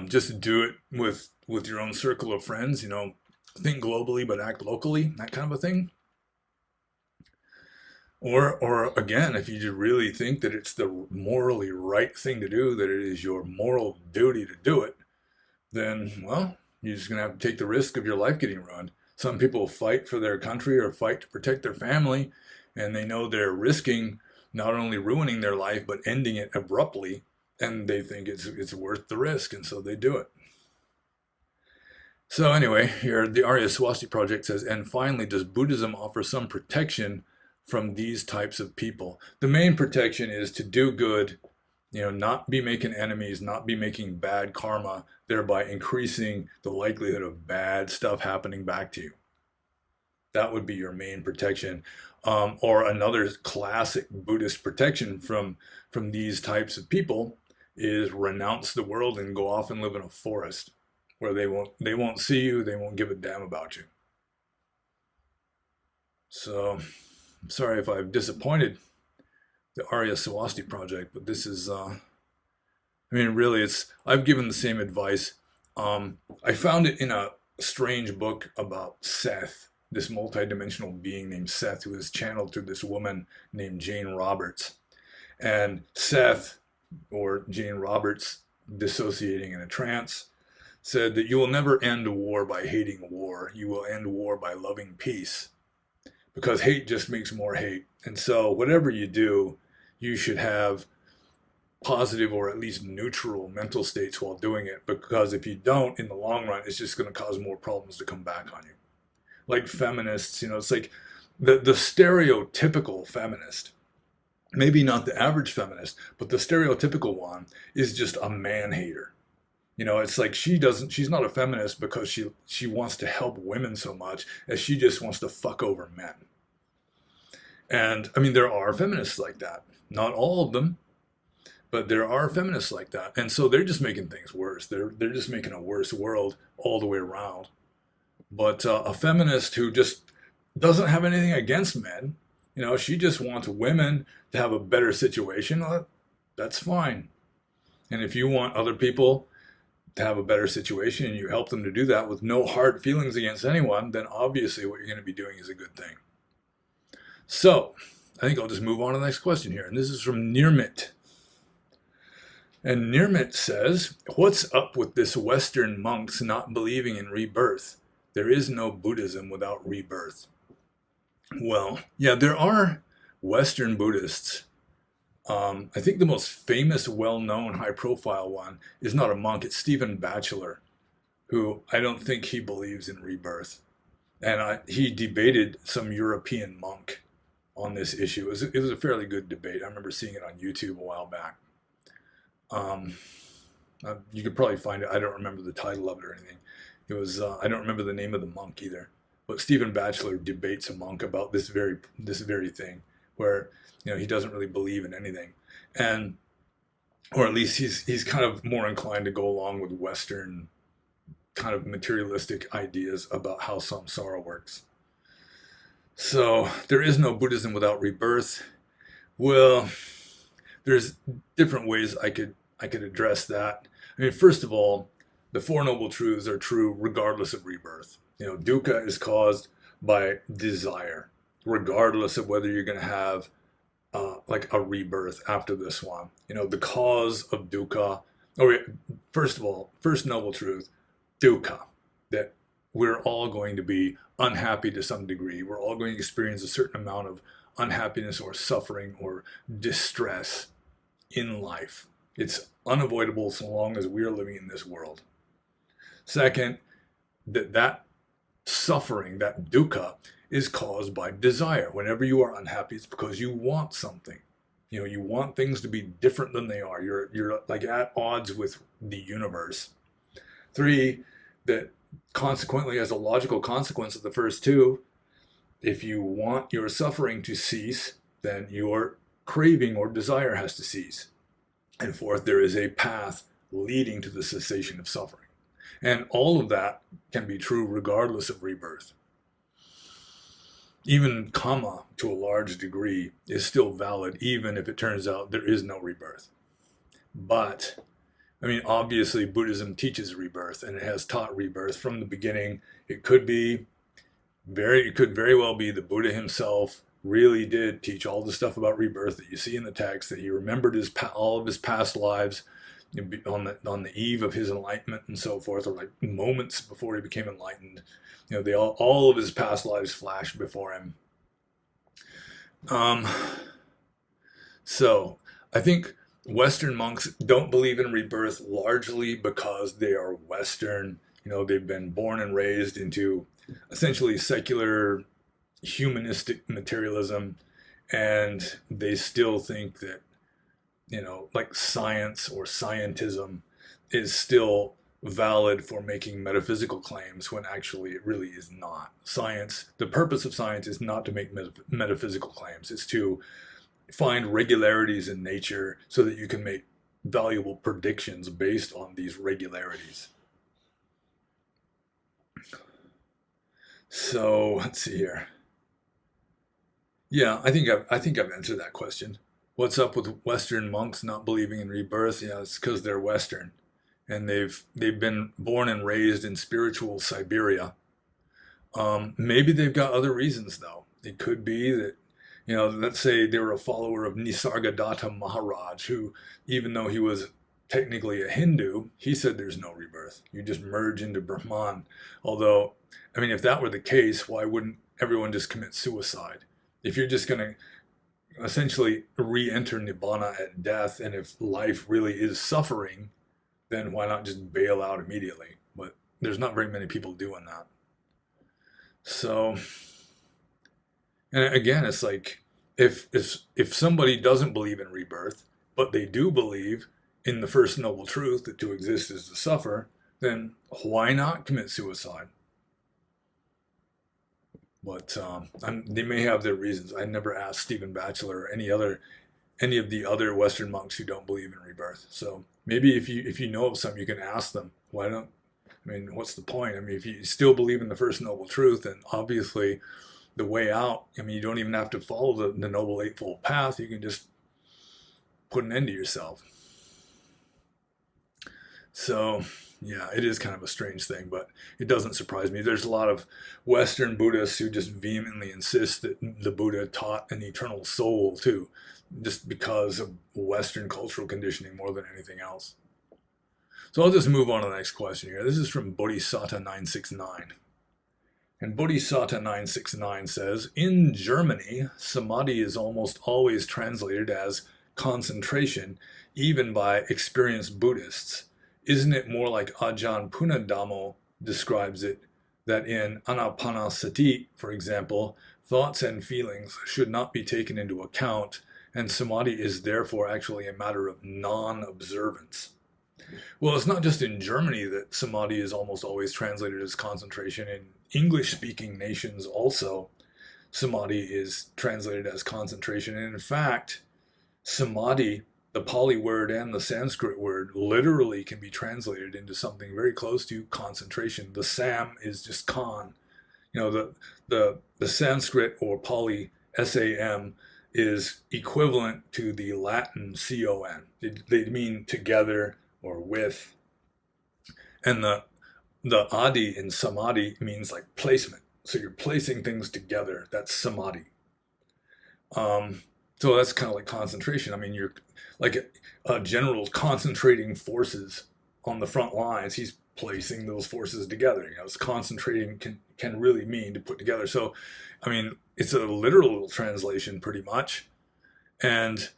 Just do it with your own circle of friends. Think globally but act locally, that kind of a thing. Or again, if you really think that it's the morally right thing to do, that it is your moral duty to do it, then, well, you're just going to have to take the risk of your life getting ruined. Some people fight for their country or fight to protect their family, and they know they're risking not only ruining their life, but ending it abruptly, and they think it's worth the risk, and so they do it. So anyway, here the Arya Swasti Project says, and finally, does Buddhism offer some protection from these types of people? The main protection is to do good, not be making enemies, not be making bad karma, thereby increasing the likelihood of bad stuff happening back to you. That would be your main protection. Or another classic Buddhist protection from these types of people is renounce the world and go off and live in a forest where they won't see you, they won't give a damn about you. So I'm sorry if I've disappointed the Arya Swasti Project, but this is really I've given the same advice. I found it in a strange book about Seth, this multidimensional being named Seth, who is channeled through this woman named Jane Roberts. And Seth, or Jane Roberts, dissociating in a trance, said that you will never end a war by hating war. You will end war by loving peace, because hate just makes more hate. And so whatever you do, you should have positive or at least neutral mental states while doing it, because if you don't, in the long run, it's just going to cause more problems to come back on you. Like feminists, it's like the stereotypical feminist, maybe not the average feminist, but the stereotypical one is just a man hater. It's like she's not a feminist because she wants to help women so much as she just wants to fuck over men. And there are feminists like that. Not all of them, but there are feminists like that. And so they're just making things worse. They're just making a worse world all the way around. But a feminist who just doesn't have anything against men, she just wants women to have a better situation, that's fine. And if you want other people to have a better situation and you help them to do that with no hard feelings against anyone, then obviously what you're going to be doing is a good thing. So I think I'll just move on to the next question here. And this is from Nirmit. And Nirmit says, what's up with this Western monks not believing in rebirth? There is no Buddhism without rebirth. Well, yeah, there are Western Buddhists. I think the most famous, well-known, high-profile one is not a monk, it's Stephen Batchelor, who I don't think he believes in rebirth. And he debated some European monk on this issue. It was a fairly good debate. I remember seeing it on YouTube a while back. You could probably find it. I don't remember the title of it or anything. It was I don't remember the name of the monk either. But Stephen Batchelor debates a monk about this very thing, where he doesn't really believe in anything, and or at least he's kind of more inclined to go along with Western kind of materialistic ideas about how samsara works. So there is no Buddhism without rebirth. Well, there's different ways I could address that. First of all, the Four Noble Truths are true regardless of rebirth. Dukkha is caused by desire, regardless of whether you're going to have like a rebirth after this one. The cause of dukkha. First of all, first noble truth, dukkha, that we're all going to be unhappy to some degree. We're all going to experience a certain amount of unhappiness or suffering or distress in life. It's unavoidable so long as we're living in this world. Second, that suffering, that dukkha, is caused by desire. Whenever you are unhappy, it's because you want something. You want things to be different than they are. You're like at odds with the universe. Three, that consequently, as a logical consequence of the first two, if you want your suffering to cease, then your craving or desire has to cease. And fourth, there is a path leading to the cessation of suffering. And all of that can be true regardless of rebirth. Even karma, to a large degree, is still valid, even if it turns out there is no rebirth. But, obviously Buddhism teaches rebirth, and it has taught rebirth from the beginning. It could very well be the Buddha himself really did teach all the stuff about rebirth that you see in the text, that he remembered all of his past lives on the eve of his enlightenment and so forth, or like moments before he became enlightened. They all of his past lives flashed before him. Um, so I think Western monks don't believe in rebirth largely because they are Western. They've been born and raised into essentially secular humanistic materialism, and they still think that, like science or scientism is still valid for making metaphysical claims when actually it really is not. The purpose of science is not to make metaphysical claims. It's to find regularities in nature so that you can make valuable predictions based on these regularities. So let's see here. Yeah, I think I've answered that question. What's up with Western monks not believing in rebirth? Yeah, it's because they're Western, and they've been born and raised in spiritual Siberia. Maybe they've got other reasons though. It could be that, let's say they were a follower of Nisargadatta Maharaj, who, even though he was technically a Hindu, he said there's no rebirth. You just merge into Brahman. Although, I mean, if that were the case, why wouldn't everyone just commit suicide? If you're just going to essentially re-enter Nibbana at death, and if life really is suffering, then why not just bail out immediately? But there's not very many people doing that. So, and again, it's like, if somebody doesn't believe in rebirth, but they do believe in the first noble truth that to exist is to suffer, then why not commit suicide? But they may have their reasons. I never asked Stephen Batchelor or any of the other Western monks who don't believe in rebirth. So maybe if you know of some, you can ask them. Why don't? I mean, what's the point? I mean, if you still believe in the first noble truth, then obviously the way out. I mean, you don't even have to follow the noble eightfold path. You can just put an end to yourself. So, yeah, it is kind of a strange thing, but it doesn't surprise me. There's a lot of Western Buddhists who just vehemently insist that the Buddha taught an eternal soul too, just because of Western cultural conditioning more than anything else. So I'll just move on to the next question here. This is from Bodhisattva 969. And Bodhisattva 969 says, in Germany, Samadhi is almost always translated as concentration, even by experienced Buddhists. Isn't it more like Ajahn Punadhammo describes it, that in Anapanasati, for example, thoughts and feelings should not be taken into account, and Samadhi is therefore actually a matter of non-observance? Well, it's not just in Germany that Samadhi is almost always translated as concentration. In English-speaking nations also, Samadhi is translated as concentration. And in fact, Samadhi, the Pali word and the Sanskrit word, literally can be translated into something very close to concentration. The Sam is just Khan. The Sanskrit or Pali SAM is equivalent to the Latin CON. They mean together or with. And the adi in samadhi means like placement. So you're placing things together. That's samadhi. So that's kind of like concentration. I mean, you're like a general's concentrating forces on the front lines. He's placing those forces together. It's concentrating can really mean to put together. So, I mean, it's a literal translation pretty much. And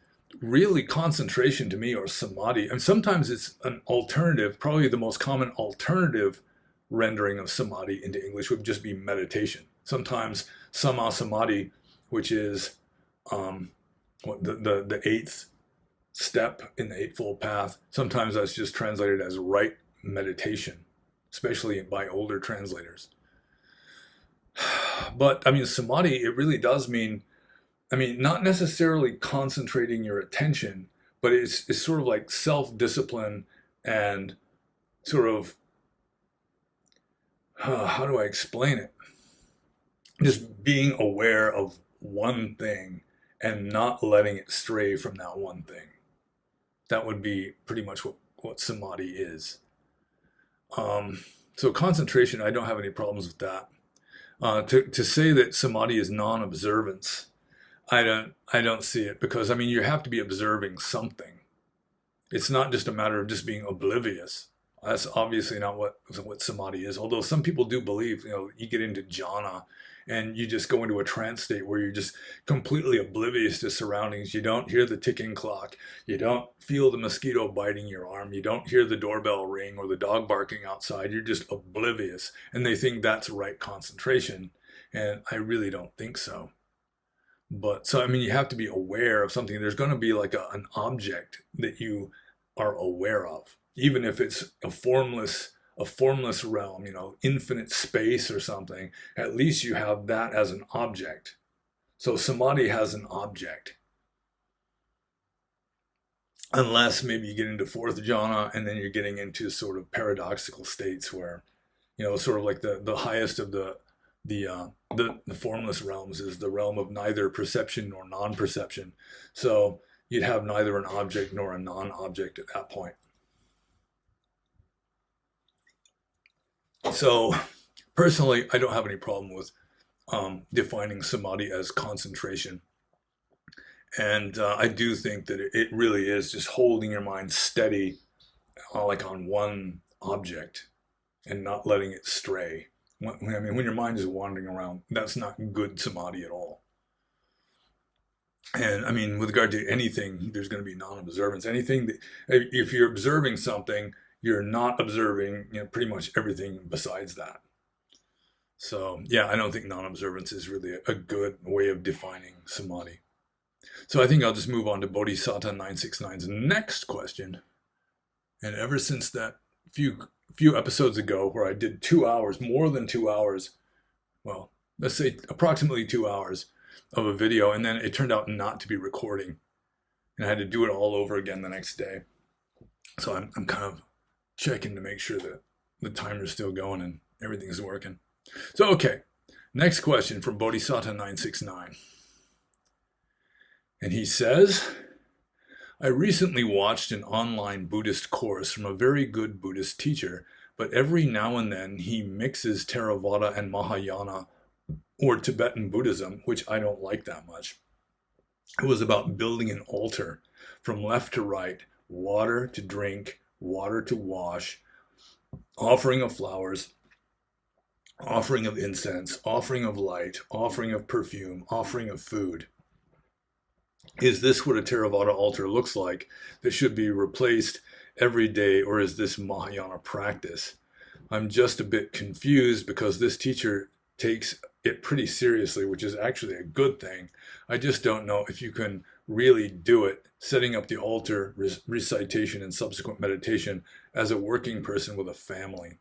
really, concentration to me, or samadhi, and sometimes it's an alternative, probably the most common alternative rendering of samadhi into English would just be meditation. Sometimes sama samadhi, which is the eighth step in the Eightfold Path, sometimes that's just translated as right meditation, especially by older translators. But I mean, samadhi, it really does mean, I mean, not necessarily concentrating your attention, but it's sort of like self-discipline and sort of, how do I explain it? Just being aware of one thing and not letting it stray from that one thing. That would be pretty much what samadhi is. So concentration, I don't have any problems with that. To say that samadhi is non-observance, I don't see it, because I mean you have to be observing something. It's not just a matter of just being oblivious. That's obviously not what samadhi is. Although some people do believe, you get into jhana and you just go into a trance state where you're just completely oblivious to surroundings. You don't hear the ticking clock. You don't feel the mosquito biting your arm. You don't hear the doorbell ring or the dog barking outside. You're just oblivious. And they think that's right concentration. And I really don't think so. But so, I mean, you have to be aware of something. There's going to be like an object that you are aware of, even if it's a formless realm, infinite space or something. At least you have that as an object. So samadhi has an object, unless maybe you get into fourth jhana and then you're getting into sort of paradoxical states where, sort of like the highest of the formless realms is the realm of neither perception nor non-perception. So you'd have neither an object nor a non-object at that point. So personally, I don't have any problem with defining samadhi as concentration. And I do think that it really is just holding your mind steady, like on one object, and not letting it stray. When your mind is wandering around, that's not good samadhi at all. And I mean, with regard to anything, there's going to be non-observance. Anything that, if you're observing something, you're not observing, pretty much everything besides that. So yeah, I don't think non-observance is really a good way of defining samadhi. So I think I'll just move on to Bodhisattva 969's next question. And ever since that few episodes ago where I did 2 hours, more than 2 hours, well, let's say approximately 2 hours of a video, and then it turned out not to be recording, and I had to do it all over again the next day. So I'm kind of checking to make sure that the timer's still going and everything's working. So okay, next question from Bodhisattva 969. And he says, I recently watched an online Buddhist course from a very good Buddhist teacher, but every now and then he mixes Theravada and Mahayana or Tibetan Buddhism, which I don't like that much. It was about building an altar from left to right, water to drink, water to wash, offering of flowers, offering of incense, offering of light, offering of perfume, offering of food. Is this what a Theravada altar looks like that should be replaced every day, or is this Mahayana practice? I'm just a bit confused because this teacher takes it pretty seriously, which is actually a good thing. I just don't know if you can really do it, setting up the altar, recitation, and subsequent meditation as a working person with a family.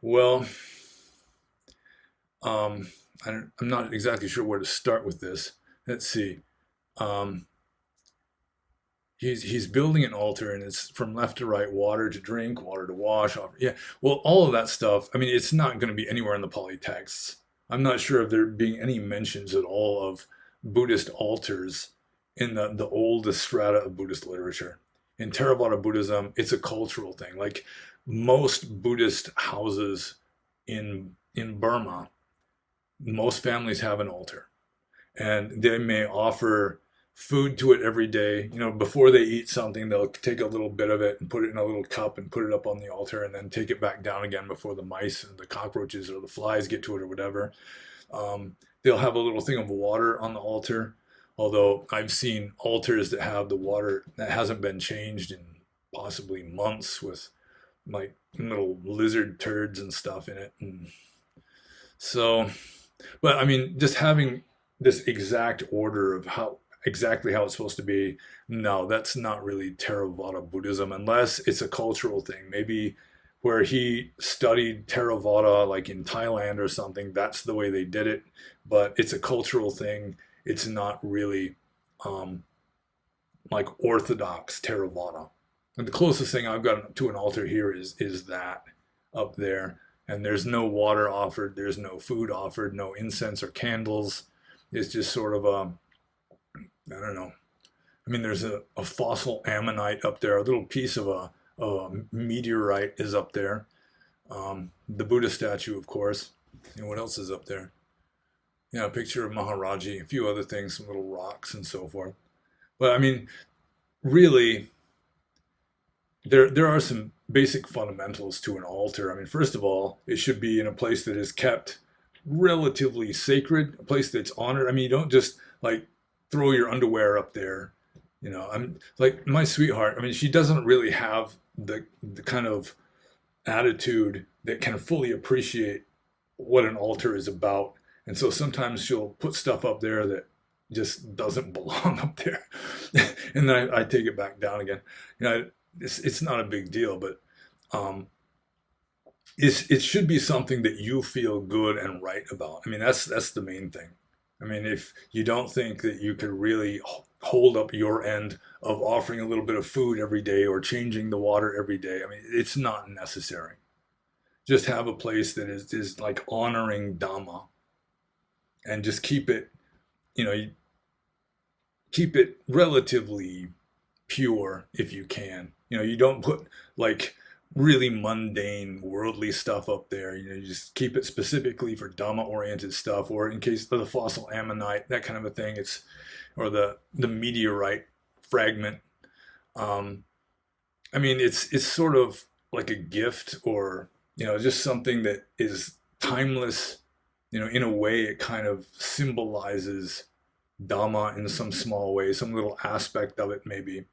Well, I'm not exactly sure where to start with this. Let's see. He's building an altar, and it's from left to right, water to drink, water to wash. Yeah, well, all of that stuff. I mean, it's not going to be anywhere in the Pali texts. I'm not sure if there being any mentions at all of Buddhist altars in the oldest strata of Buddhist literature. In Theravada Buddhism, it's a cultural thing. Like most Buddhist houses in Burma, most families have an altar, and they may offer food to it every day. Before they eat something, they'll take a little bit of it and put it in a little cup and put it up on the altar, and then take it back down again before the mice and the cockroaches or the flies get to it or whatever. They'll have a little thing of water on the altar, although I've seen altars that have the water that hasn't been changed in possibly months, with like little lizard turds and stuff in it. And so, but I mean, just having this exact order of exactly how it's supposed to be, no, that's not really Theravada Buddhism, unless it's a cultural thing. Maybe where he studied Theravada, like in Thailand or something, that's the way they did it. But it's a cultural thing. It's not really like orthodox Theravada. And the closest thing I've got to an altar here is that up there. And there's no water offered, there's no food offered, no incense or candles. It's just sort of I don't know. I mean, there's a fossil ammonite up there. A little piece of a meteorite is up there. The Buddha statue, of course. And what else is up there? you know, a picture of Maharaji, a few other things, some little rocks and so forth. But I mean, really, there are some basic fundamentals to an altar. I mean, first of all, it should be in a place that is kept relatively sacred, a place that's honored. I mean, you don't just like throw your underwear up there. You know, I'm like my sweetheart. I mean, she doesn't really have the kind of attitude that can fully appreciate what an altar is about. And so sometimes she'll put stuff up there that just doesn't belong up there. And then I take it back down again. You know, it's not a big deal, but um, it should be something that you feel good and right about. I mean, that's the main thing. I mean, if you don't think that you could really hold up your end of offering a little bit of food every day or changing the water every day, I mean, it's not necessary. Just have a place that is like honoring Dhamma and just keep it, you know, keep it relatively pure if you can. You know, you don't put like really mundane worldly stuff up there. You know, you just keep it specifically for Dhamma oriented stuff, or in case of the fossil ammonite, that kind of a thing. It's or the meteorite fragment. Um, I mean, it's sort of like a gift, or you know, just something that is timeless. You know, in a way, it kind of symbolizes Dhamma in some small way, some little aspect of it, maybe.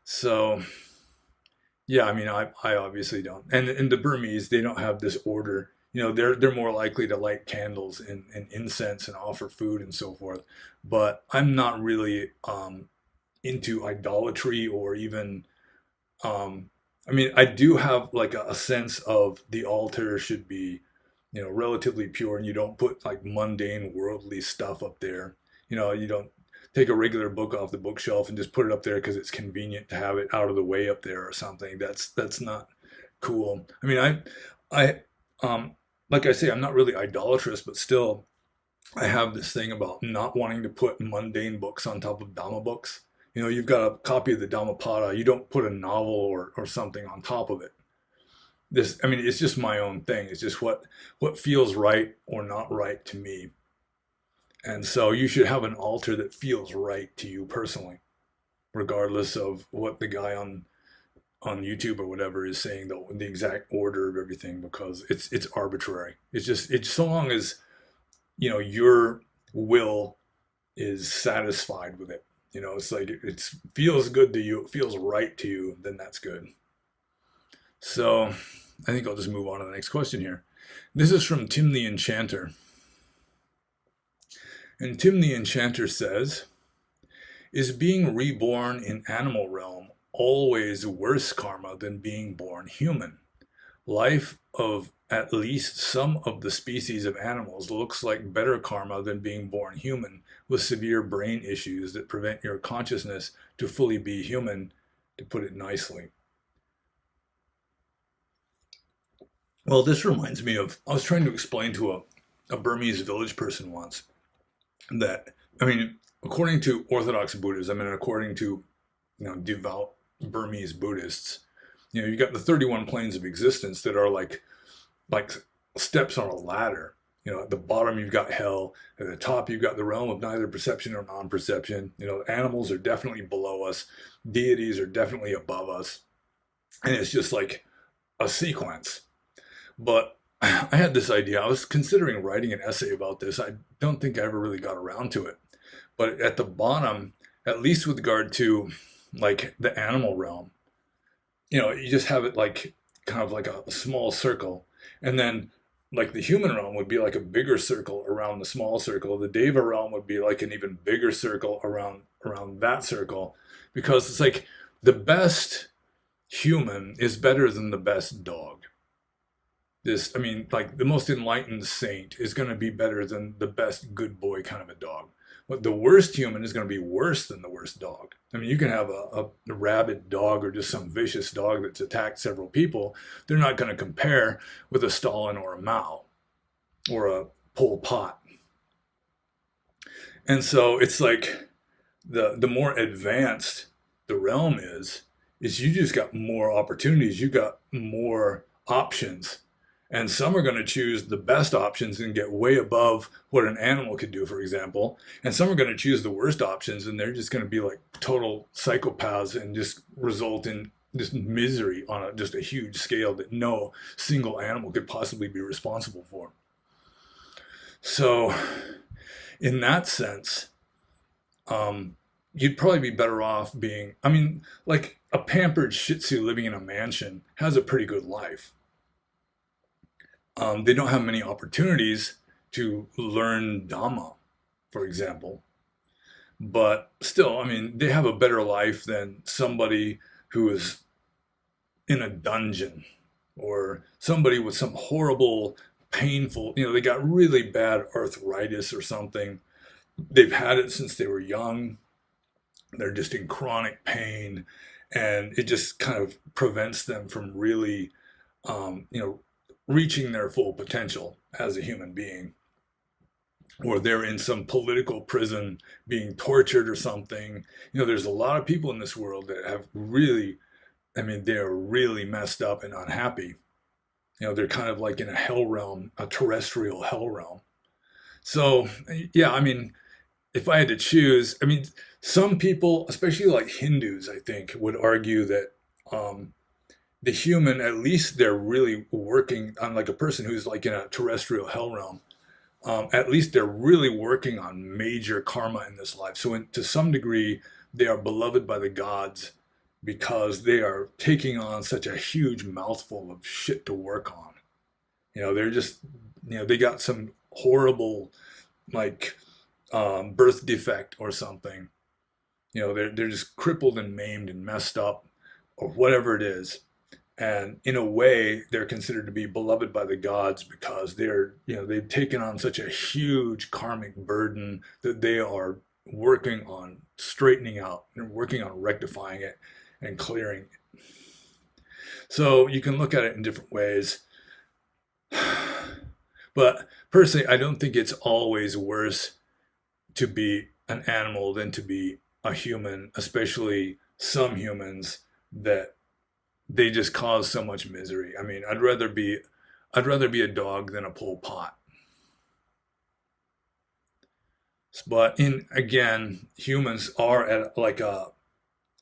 So, yeah, I mean, I obviously don't. And the Burmese, they don't have this order. You know, they're more likely to light candles and incense and offer food and so forth. But I'm not really into idolatry or even I mean, I do have like a sense of the altar should be, you know, relatively pure, and you don't put like mundane worldly stuff up there. You know, you don't take a regular book off the bookshelf and just put it up there because it's convenient to have it out of the way up there or something. That's not cool. I mean, I like I say, I'm not really idolatrous, but still I have this thing about not wanting to put mundane books on top of Dhamma books. You know, you've got a copy of the Dhammapada, you don't put a novel or something on top of it. This, I mean, it's just my own thing. It's just what feels right or not right to me. And so you should have an altar that feels right to you personally, regardless of what the guy on YouTube or whatever is saying the exact order of everything, because it's arbitrary. It's so long as you know your will is satisfied with it. You know, it's like it feels good to you, it feels right to you, then that's good. So I think I'll just move on to the next question here. This is from Tim the Enchanter. And Tim the Enchanter says, is being reborn in animal realm always worse karma than being born human? Life of at least some of the species of animals looks like better karma than being born human with severe brain issues that prevent your consciousness to fully be human, to put it nicely. Well, this reminds me of, I was trying to explain to a Burmese village person once that, I mean, according to Orthodox Buddhism and according to, you know, devout Burmese Buddhists, you know, you got the 31 planes of existence that are like steps on a ladder. You know, at the bottom you've got hell. At the top you've got the realm of neither perception or non-perception. You know, animals are definitely below us. Deities are definitely above us. And it's just like a sequence. But I had this idea. I was considering writing an essay about this. I don't think I ever really got around to it. But at the bottom, at least with regard to like the animal realm, you know, you just have it like kind of like a small circle. And then like the human realm would be like a bigger circle around the small circle. The Deva realm would be like an even bigger circle around that circle. Because it's like the best human is better than the best dog. This, I mean, like the most enlightened saint is going to be better than the best good boy kind of a dog. But the worst human is going to be worse than the worst dog. I mean, you can have a rabid dog or just some vicious dog that's attacked several people. They're not going to compare with a Stalin or a Mao or a Pol Pot. And so it's like the more advanced the realm is you just got more opportunities. You got more options. And some are going to choose the best options and get way above what an animal could do, for example. And some are going to choose the worst options, and they're just going to be like total psychopaths and just result in this misery on just a huge scale that no single animal could possibly be responsible for. So, in that sense, you'd probably be better off being, I mean, like a pampered Shih Tzu living in a mansion has a pretty good life. They don't have many opportunities to learn Dhamma, for example. But still, I mean, they have a better life than somebody who is in a dungeon or somebody with some horrible, painful, they got really bad arthritis or something. They've had it since they were young. They're just in chronic pain, and it just kind of prevents them from really, reaching their full potential as a human being. Or they're in some political prison being tortured or something. There's a lot of people in this world that have really, I mean, they're really messed up and unhappy. They're kind of like in a hell realm, a terrestrial hell realm. So, yeah, I mean, if I had to choose, I mean, some people, especially like Hindus, I think, would argue that the human, at least they're really working on like a person who's like in a terrestrial hell realm. At least they're really working on major karma in this life. So, to some degree, they are beloved by the gods because they are taking on such a huge mouthful of shit to work on. They're just, they got some horrible, like, birth defect or something. They're just crippled and maimed and messed up or whatever it is. And in a way, they're considered to be beloved by the gods because they've taken on such a huge karmic burden that they are working on straightening out and working on rectifying it and clearing it. So you can look at it in different ways. But personally, I don't think it's always worse to be an animal than to be a human, especially some humans that they just cause so much misery. I mean, I'd rather be a dog than a Pol Pot. But again, humans are at like a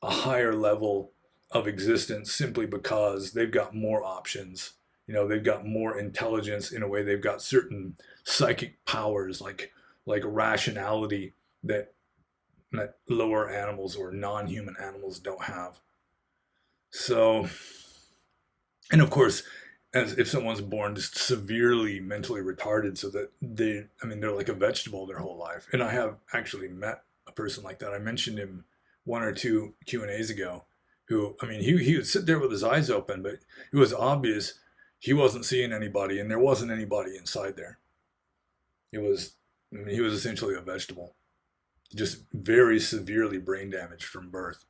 higher level of existence simply because they've got more options. They've got more intelligence in a way. They've got certain psychic powers like rationality that lower animals or non-human animals don't have. So, and of course, as if someone's born just severely mentally retarded so that they're like a vegetable their whole life. And I have actually met a person like that. I mentioned him one or two Q&As ago who, I mean, he would sit there with his eyes open, but it was obvious he wasn't seeing anybody and there wasn't anybody inside there. He was essentially a vegetable, just very severely brain damaged from birth.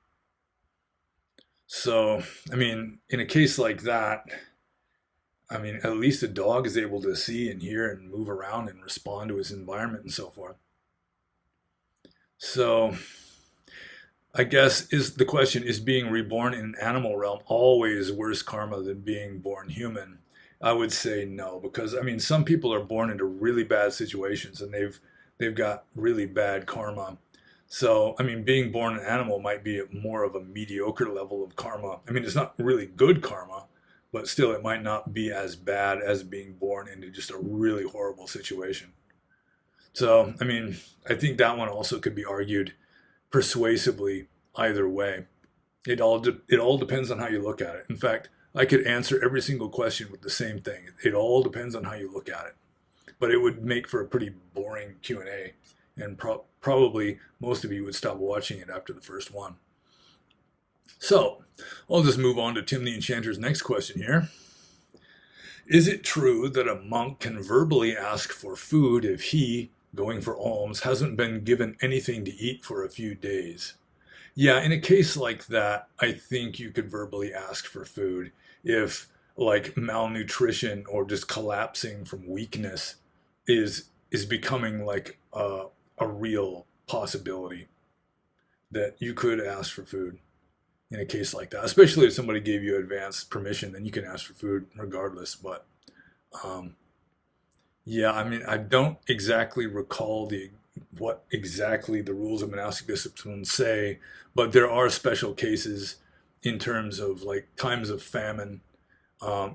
So, I mean, in a case like that, I mean, at least a dog is able to see and hear and move around and respond to his environment and so forth. So, I guess the question is being reborn in an animal realm always worse karma than being born human? I would say no, because I mean, some people are born into really bad situations and they've got really bad karma. So, I mean, being born an animal might be more of a mediocre level of karma. I mean, it's not really good karma, but still, it might not be as bad as being born into just a really horrible situation. So, I mean, I think that one also could be argued persuasively either way. It all depends on how you look at it. In fact, I could answer every single question with the same thing. It all depends on how you look at it. But it would make for a pretty boring Q&A, and probably most of you would stop watching it after the first one. So, I'll just move on to Tim the Enchanter's next question here. Is it true that a monk can verbally ask for food if he, going for alms, hasn't been given anything to eat for a few days? Yeah, in a case like that, I think you could verbally ask for food if like malnutrition or just collapsing from weakness is becoming like a real possibility, that you could ask for food in a case like that. Especially if somebody gave you advance permission, then you can ask for food regardless. But Um, yeah, I mean, I don't exactly recall what exactly the rules of monastic discipline say, but there are special cases in terms of like times of famine.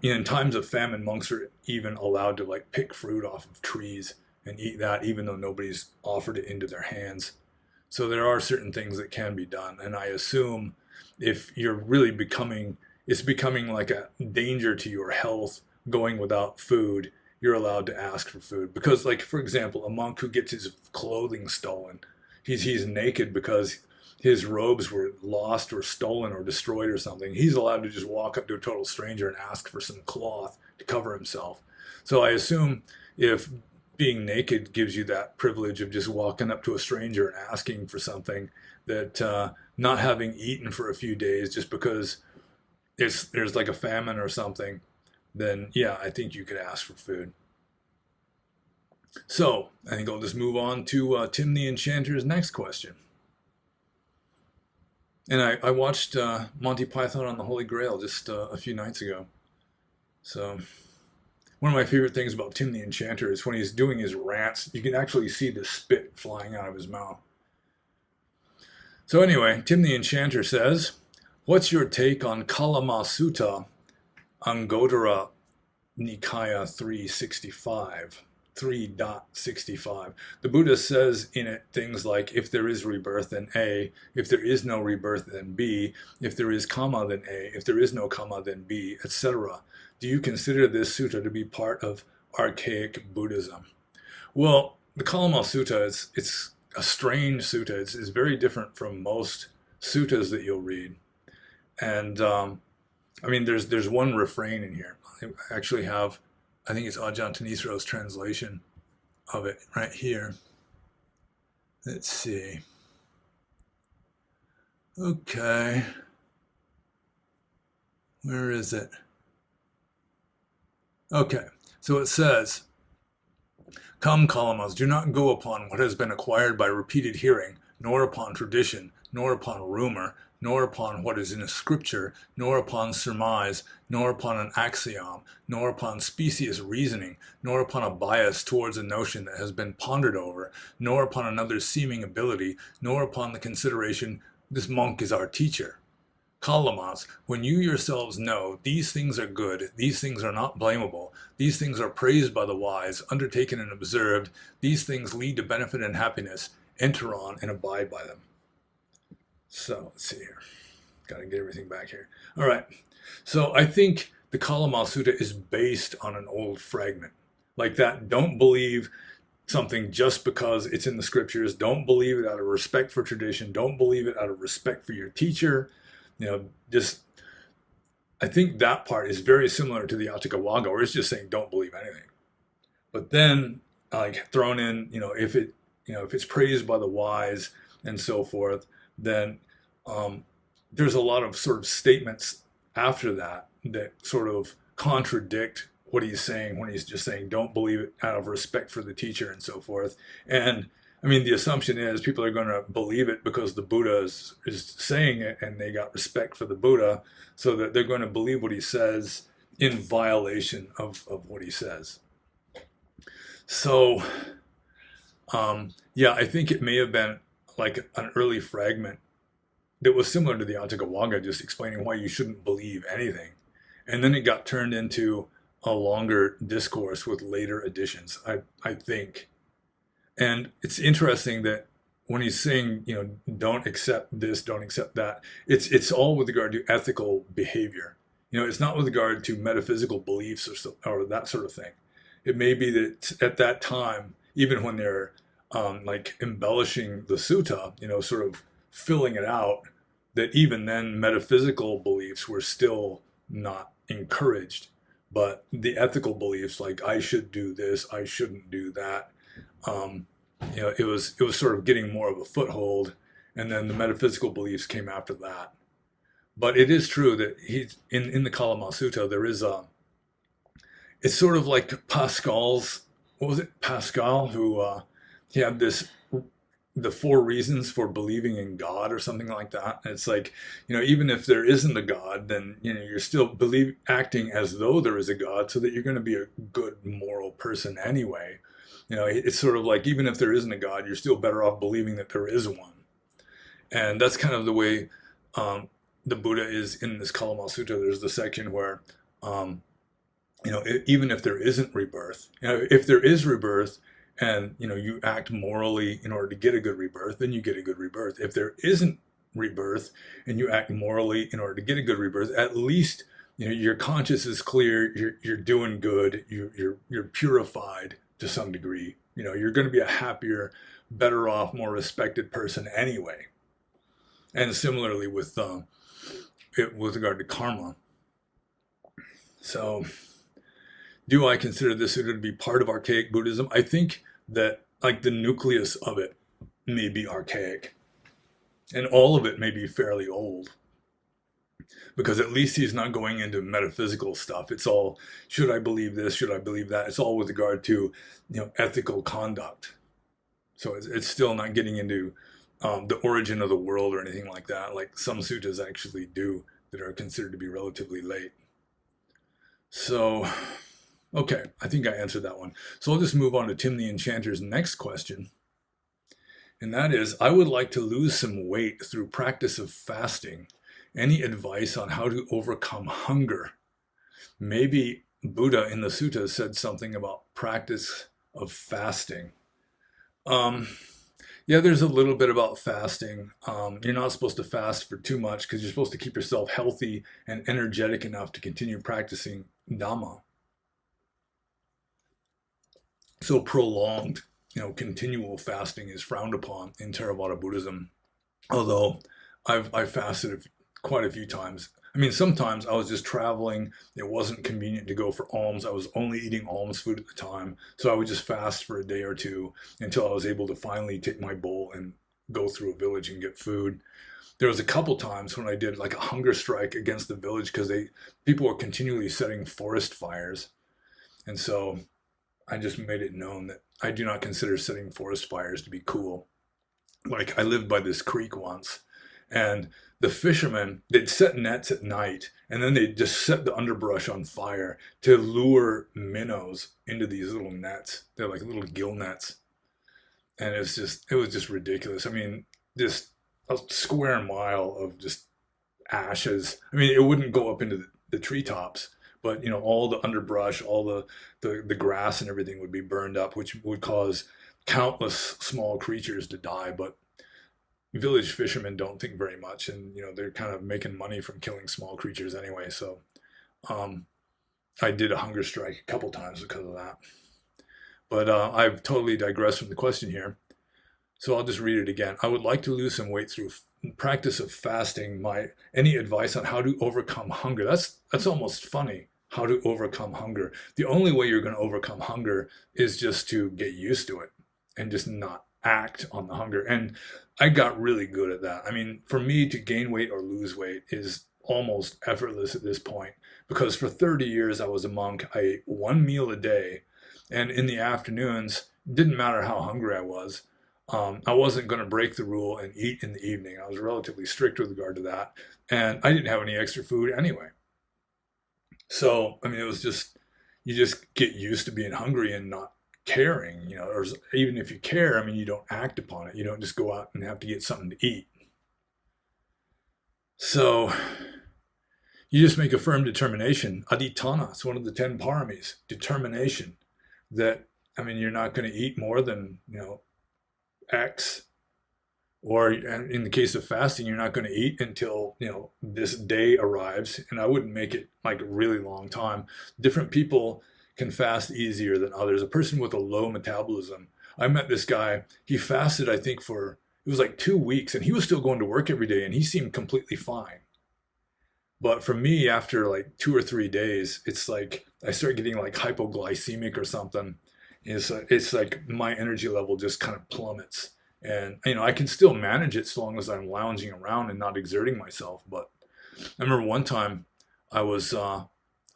In times of famine, monks are even allowed to like pick fruit off of trees and eat that, even though nobody's offered it into their hands. So there are certain things that can be done, and I assume if you're really it's becoming like a danger to your health going without food, you're allowed to ask for food. Because, like for example, a monk who gets his clothing stolen, he's naked because his robes were lost or stolen or destroyed or something. He's allowed to just walk up to a total stranger and ask for some cloth to cover himself. So I assume if being naked gives you that privilege of just walking up to a stranger and asking for something, that not having eaten for a few days just because there's like a famine or something, then yeah, I think you could ask for food. So I think I'll just move on to Tim the Enchanter's next question. And I watched Monty Python on the Holy Grail just a few nights ago. So one of my favorite things about Tim the Enchanter is when he's doing his rants, you can actually see the spit flying out of his mouth. So anyway, Tim the Enchanter says, what's your take on Kalama Sutta, Anguttara Nikaya 365? 3.65. The Buddha says in it things like, if there is rebirth, then A. If there is no rebirth, then B. If there is karma, then A. If there is no karma, then B, etc. Do you consider this sutta to be part of archaic Buddhism? Well, the Kalama Sutta, it's a strange sutta. It's very different from most suttas that you'll read. And I mean, there's one refrain in here. I actually have, I think it's Ajahn Tanisro's translation of it right here. Let's see. Okay. Where is it? Okay. So it says, come, Kalamas, do not go upon what has been acquired by repeated hearing, nor upon tradition, nor upon rumor, nor upon what is in a scripture, nor upon surmise, nor upon an axiom, nor upon specious reasoning, nor upon a bias towards a notion that has been pondered over, nor upon another's seeming ability, nor upon the consideration, this monk is our teacher. Kalamas, when you yourselves know these things are good, these things are not blamable, these things are praised by the wise, undertaken and observed, these things lead to benefit and happiness, enter on and abide by them. So, let's see here. Got to get everything back here. All right. So, I think the Kalama Sutta is based on an old fragment. Like that, don't believe something just because it's in the scriptures. Don't believe it out of respect for tradition. Don't believe it out of respect for your teacher. Just I think that part is very similar to the Atthakavagga, where it's just saying don't believe anything. But then, like thrown in, if it's praised by the wise and so forth, then there's a lot of sort of statements after that that sort of contradict what he's saying when he's just saying don't believe it out of respect for the teacher and so forth. And I mean, the assumption is people are going to believe it because the Buddha is saying it and they got respect for the Buddha, so that they're going to believe what he says in violation of what he says. So, yeah, I think it may have been like an early fragment that was similar to the Atthakavagga, just explaining why you shouldn't believe anything. And then it got turned into a longer discourse with later additions, I think. And it's interesting that when he's saying, don't accept this, don't accept that, it's all with regard to ethical behavior. It's not with regard to metaphysical beliefs or that sort of thing. It may be that at that time, even when they're like embellishing the sutta, sort of filling it out, that even then metaphysical beliefs were still not encouraged. But the ethical beliefs, like I should do this, I shouldn't do that, it was sort of getting more of a foothold, and then the metaphysical beliefs came after that. But it is true that he's in the Kalama Sutta. There is it's sort of like Pascal's. What was it? Pascal, who he had this the four reasons for believing in God or something like that. And it's like, even if there isn't a God, then, you're still acting as though there is a God so that you're going to be a good moral person anyway. It's sort of like, even if there isn't a God, you're still better off believing that there is one. And that's kind of the way the Buddha is in this Kalama Sutta. There's the section where, even if there isn't rebirth, if there is rebirth, and you act morally in order to get a good rebirth, then you get a good rebirth. If there isn't rebirth and you act morally in order to get a good rebirth, at least your conscience is clear, you're doing good, you're purified to some degree. You're going to be a happier, better off, more respected person anyway. And similarly with regard to karma. So, do I consider this to be part of archaic Buddhism? I think that like the nucleus of it may be archaic, and all of it may be fairly old, because at least he's not going into metaphysical stuff. It's all, should I believe this? Should I believe that? It's all with regard to ethical conduct. So it's still not getting into the origin of the world or anything like that, like some suttas actually do that are considered to be relatively late. So, okay, I think I answered that one. So I'll just move on to Tim the Enchanter's next question. And that is, I would like to lose some weight through practice of fasting. Any advice on how to overcome hunger? Maybe Buddha in the sutta said something about practice of fasting. Yeah, there's a little bit about fasting. You're not supposed to fast for too much because you're supposed to keep yourself healthy and energetic enough to continue practicing Dhamma. So prolonged, continual fasting is frowned upon in Theravada Buddhism. Although I've fasted quite a few times. I mean, sometimes I was just traveling. It wasn't convenient to go for alms. I was only eating alms food at the time. So I would just fast for a day or two until I was able to finally take my bowl and go through a village and get food. There was a couple times when I did like a hunger strike against the village because people were continually setting forest fires. And so I just made it known that I do not consider setting forest fires to be cool. Like I lived by this creek once, and the fishermen, they'd set nets at night and then they'd just set the underbrush on fire to lure minnows into these little nets. They're like little gill nets. And it was just ridiculous. I mean, just a square mile of just ashes. I mean, it wouldn't go up into the treetops, but all the underbrush, all the grass and everything would be burned up, which would cause countless small creatures to die. But village fishermen don't think very much, and they're kind of making money from killing small creatures anyway. So I did a hunger strike a couple times because of that. But I've totally digressed from the question here, so I'll just read it again. I would like to lose some weight through practice of fasting. Any advice on how to overcome hunger? That's almost funny. How to overcome hunger? The only way you're going to overcome hunger is just to get used to it and just not act on the hunger. And I got really good at that. I mean, for me to gain weight or lose weight is almost effortless at this point, because for 30 years I was a monk. I ate one meal a day, and in the afternoons, didn't matter how hungry I was. I wasn't going to break the rule and eat in the evening. I was relatively strict with regard to that, and I didn't have any extra food anyway. So, I mean, it was just, you just get used to being hungry and not caring, or even if you care, I mean, you don't act upon it. You don't just go out and have to get something to eat. So you just make a firm determination. Aditana, it's one of the 10 paramis, determination that, I mean, you're not going to eat more than, X. Or in the case of fasting, you're not going to eat until, this day arrives. And I wouldn't make it like a really long time. Different people can fast easier than others. A person with a low metabolism. I met this guy, he fasted, I think it was like 2 weeks, and he was still going to work every day and he seemed completely fine. But for me, after like 2 or 3 days, it's like I start getting like hypoglycemic or something. It's like my energy level just kind of plummets. And, I can still manage it so long as I'm lounging around and not exerting myself. But I remember one time I was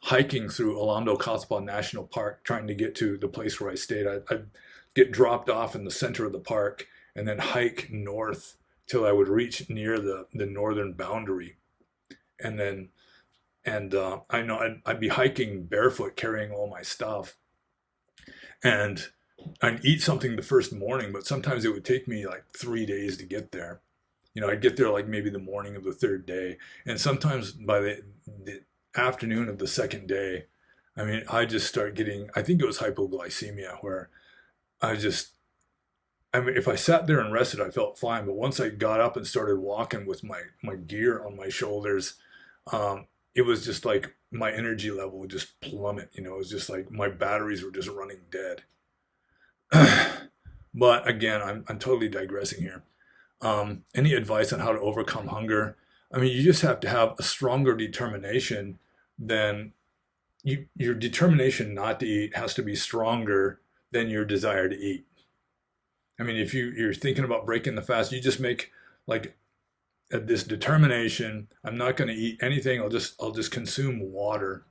hiking through Alando Kaspa National Park, trying to get to the place where I stayed. I'd get dropped off in the center of the park, and then hike north till I would reach near the northern boundary. And then, I know I'd be hiking barefoot, carrying all my stuff. And I'd eat something the first morning, but sometimes it would take me like 3 days to get there. I'd get there like maybe the morning of the third day. And sometimes by the afternoon of the second day, I mean, I just start getting, I think it was hypoglycemia, where I just, I mean, if I sat there and rested, I felt fine. But once I got up and started walking with my gear on my shoulders, it was just like my energy level would just plummet. It was just like my batteries were just running dead. But again, I'm totally digressing here. Any advice on how to overcome hunger? I mean, you just have to have a stronger determination than your determination not to eat has to be stronger than your desire to eat. I mean, if you're thinking about breaking the fast, you just make like this determination. I'm not going to eat anything. I'll just consume water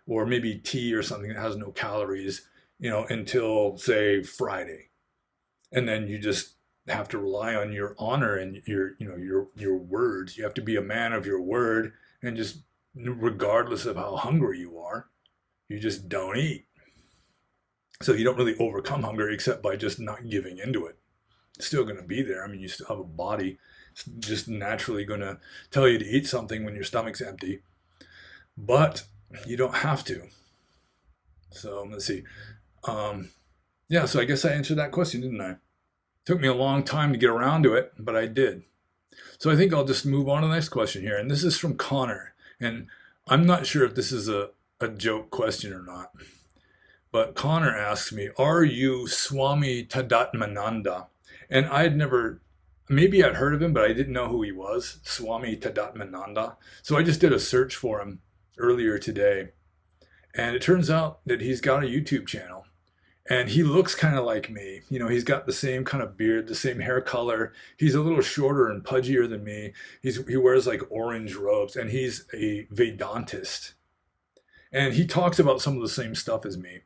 or maybe tea or something that has no calories, until say Friday, and then you just have to rely on your honor and your word. You have to be a man of your word, and just regardless of how hungry you are, you just don't eat. So you don't really overcome hunger except by just not giving into it. It's still going to be there. I mean, you still have a body. It's just naturally going to tell you to eat something when your stomach's empty, but you don't have to. So let's see. Yeah, so I guess I answered that question, didn't I? Took me a long time to get around to it, but I did. So I think I'll just move on to the next question here. And this is from Connor. And I'm not sure if this is a joke question or not. But Connor asks me, are you Swami Tadatmananda? And maybe I'd heard of him, but I didn't know who he was, Swami Tadatmananda. So I just did a search for him earlier today. And it turns out that he's got a YouTube channel. And he looks kind of like me. He's got the same kind of beard, the same hair color. He's a little shorter and pudgier than me. He wears like orange robes, and he's a Vedantist. And he talks about some of the same stuff as me,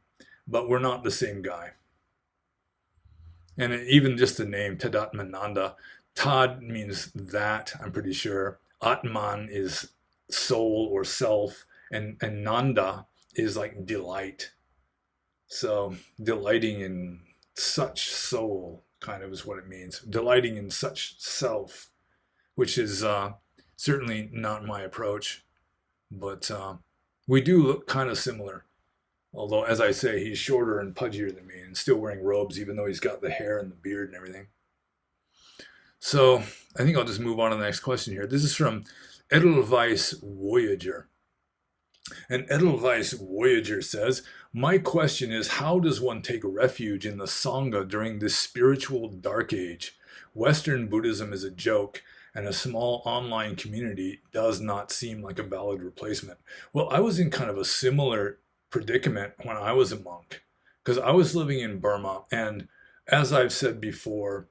but we're not the same guy. And even just the name, Tadatmananda, Tad means that, I'm pretty sure. Atman is soul or self, and Nanda is like delight. So delighting in such soul kind of is what it means. Delighting in such self, which is certainly not my approach. But we do look kind of similar. Although, as I say, he's shorter and pudgier than me and still wearing robes, even though he's got the hair and the beard and everything. So I think I'll just move on to the next question here. This is from Edelweiss Voyager. And Edelweiss Voyager says, my question is, how does one take refuge in the Sangha during this spiritual dark age? Western Buddhism is a joke, and a small online community does not seem like a valid replacement. Well, I was in kind of a similar predicament when I was a monk, because I was living in Burma, and as I've said before,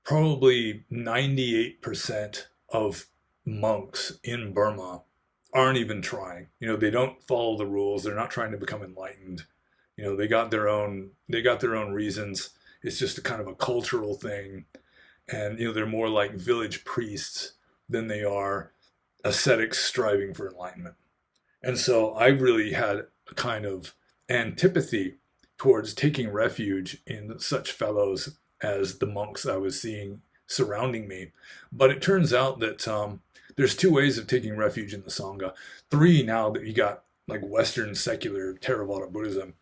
probably 98% of monks in Burma aren't even trying. They don't follow the rules. They're not trying to become enlightened. They got their own reasons. It's just a kind of a cultural thing. And they're more like village priests than they are ascetics striving for enlightenment. And so I really had a kind of antipathy towards taking refuge in such fellows as the monks I was seeing surrounding me. But it turns out that there's two ways of taking refuge in the Sangha. Three now that you got like Western secular Theravada Buddhism.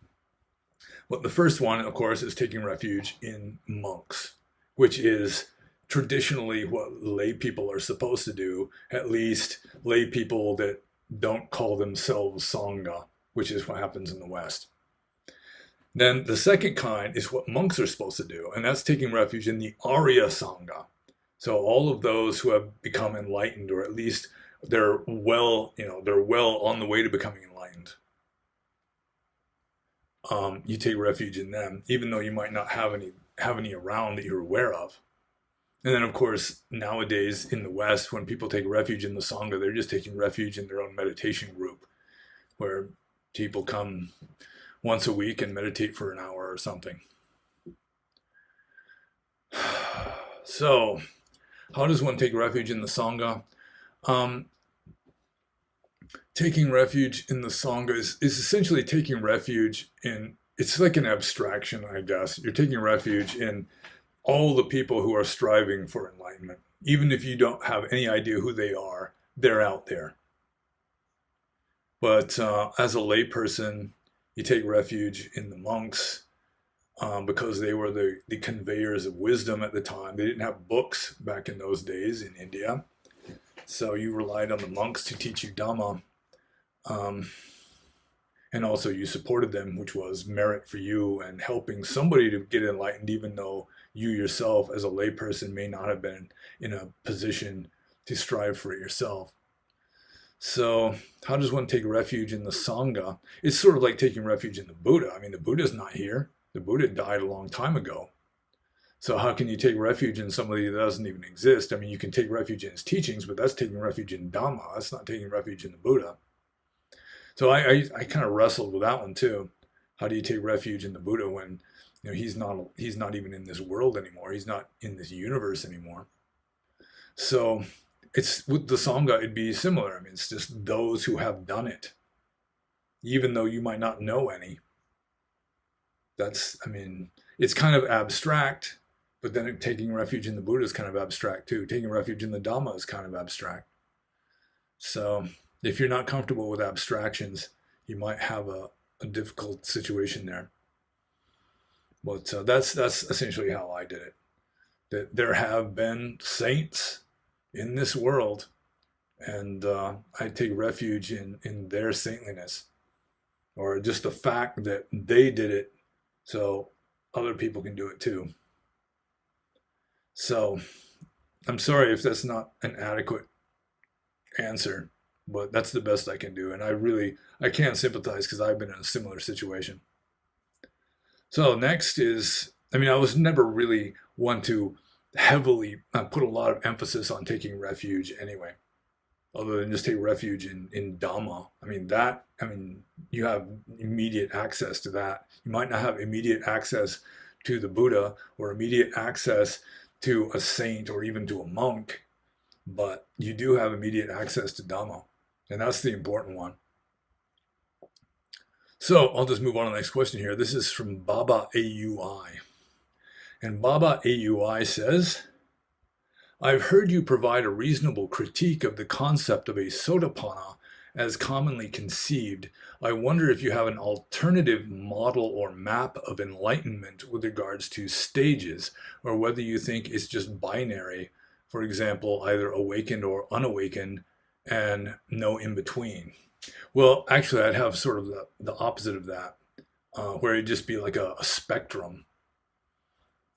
But the first one, of course, is taking refuge in monks, which is traditionally what lay people are supposed to do, at least lay people that don't call themselves Sangha, which is what happens in the West. Then the second kind is what monks are supposed to do, and that's taking refuge in the Arya Sangha. So all of those who have become enlightened, or at least they're well on the way to becoming enlightened. You take refuge in them, even though you might not have any around that you're aware of. And then, of course, nowadays in the West, when people take refuge in the Sangha, they're just taking refuge in their own meditation group, where people come once a week and meditate for an hour or something. So, how does one take refuge in the Sangha? Um, Taking refuge in the Sangha is essentially taking refuge in, it's like an abstraction, I guess. You're taking refuge in all the people who are striving for enlightenment. Even if you don't have any idea who they are, they're out there. But as a layperson, you take refuge in the monks because they were the conveyors of wisdom at the time. They didn't have books back in those days in India. So you relied on the monks to teach you Dhamma. Um, and also you supported them, which was merit for you and helping somebody to get enlightened, even though you yourself as a layperson may not have been in a position to strive for it yourself. So how does one take refuge in the Sangha? It's sort of like taking refuge in the Buddha. I mean, the Buddha's not here. The Buddha died a long time ago. So how can you take refuge in somebody that doesn't even exist? I mean, you can take refuge in his teachings, but that's taking refuge in Dhamma. That's not taking refuge in the Buddha. So I kind of wrestled with that one too. How do you take refuge in the Buddha when he's not even in this world anymore? He's not in this universe anymore. So it's with the Sangha, it'd be similar. I mean, it's just those who have done it, even though you might not know any. I mean, it's kind of abstract, but then taking refuge in the Buddha is kind of abstract too. Taking refuge in the Dhamma is kind of abstract. So if you're not comfortable with abstractions, you might have a difficult situation there. But that's essentially how I did it. That there have been saints in this world, and I take refuge in their saintliness, or just the fact that they did it, so other people can do it too. So I'm sorry if that's not an adequate answer, but that's the best I can do. And I can't sympathize because I've been in a similar situation. So next is, I mean, I was never really one to heavily put a lot of emphasis on taking refuge anyway, other than just take refuge in Dhamma. I mean, you have immediate access to that. You might not have immediate access to the Buddha or immediate access to a saint or even to a monk, but you do have immediate access to Dhamma. And that's the important one. So I'll just move on to the next question here. This is from Baba AUI. And Baba AUI says, I've heard you provide a reasonable critique of the concept of a sotapanna as commonly conceived. I wonder if you have an alternative model or map of enlightenment with regards to stages, or whether you think it's just binary, for example, either awakened or unawakened, and no in between. Well, actually, I'd have sort of the opposite of that, where it'd just be like a spectrum.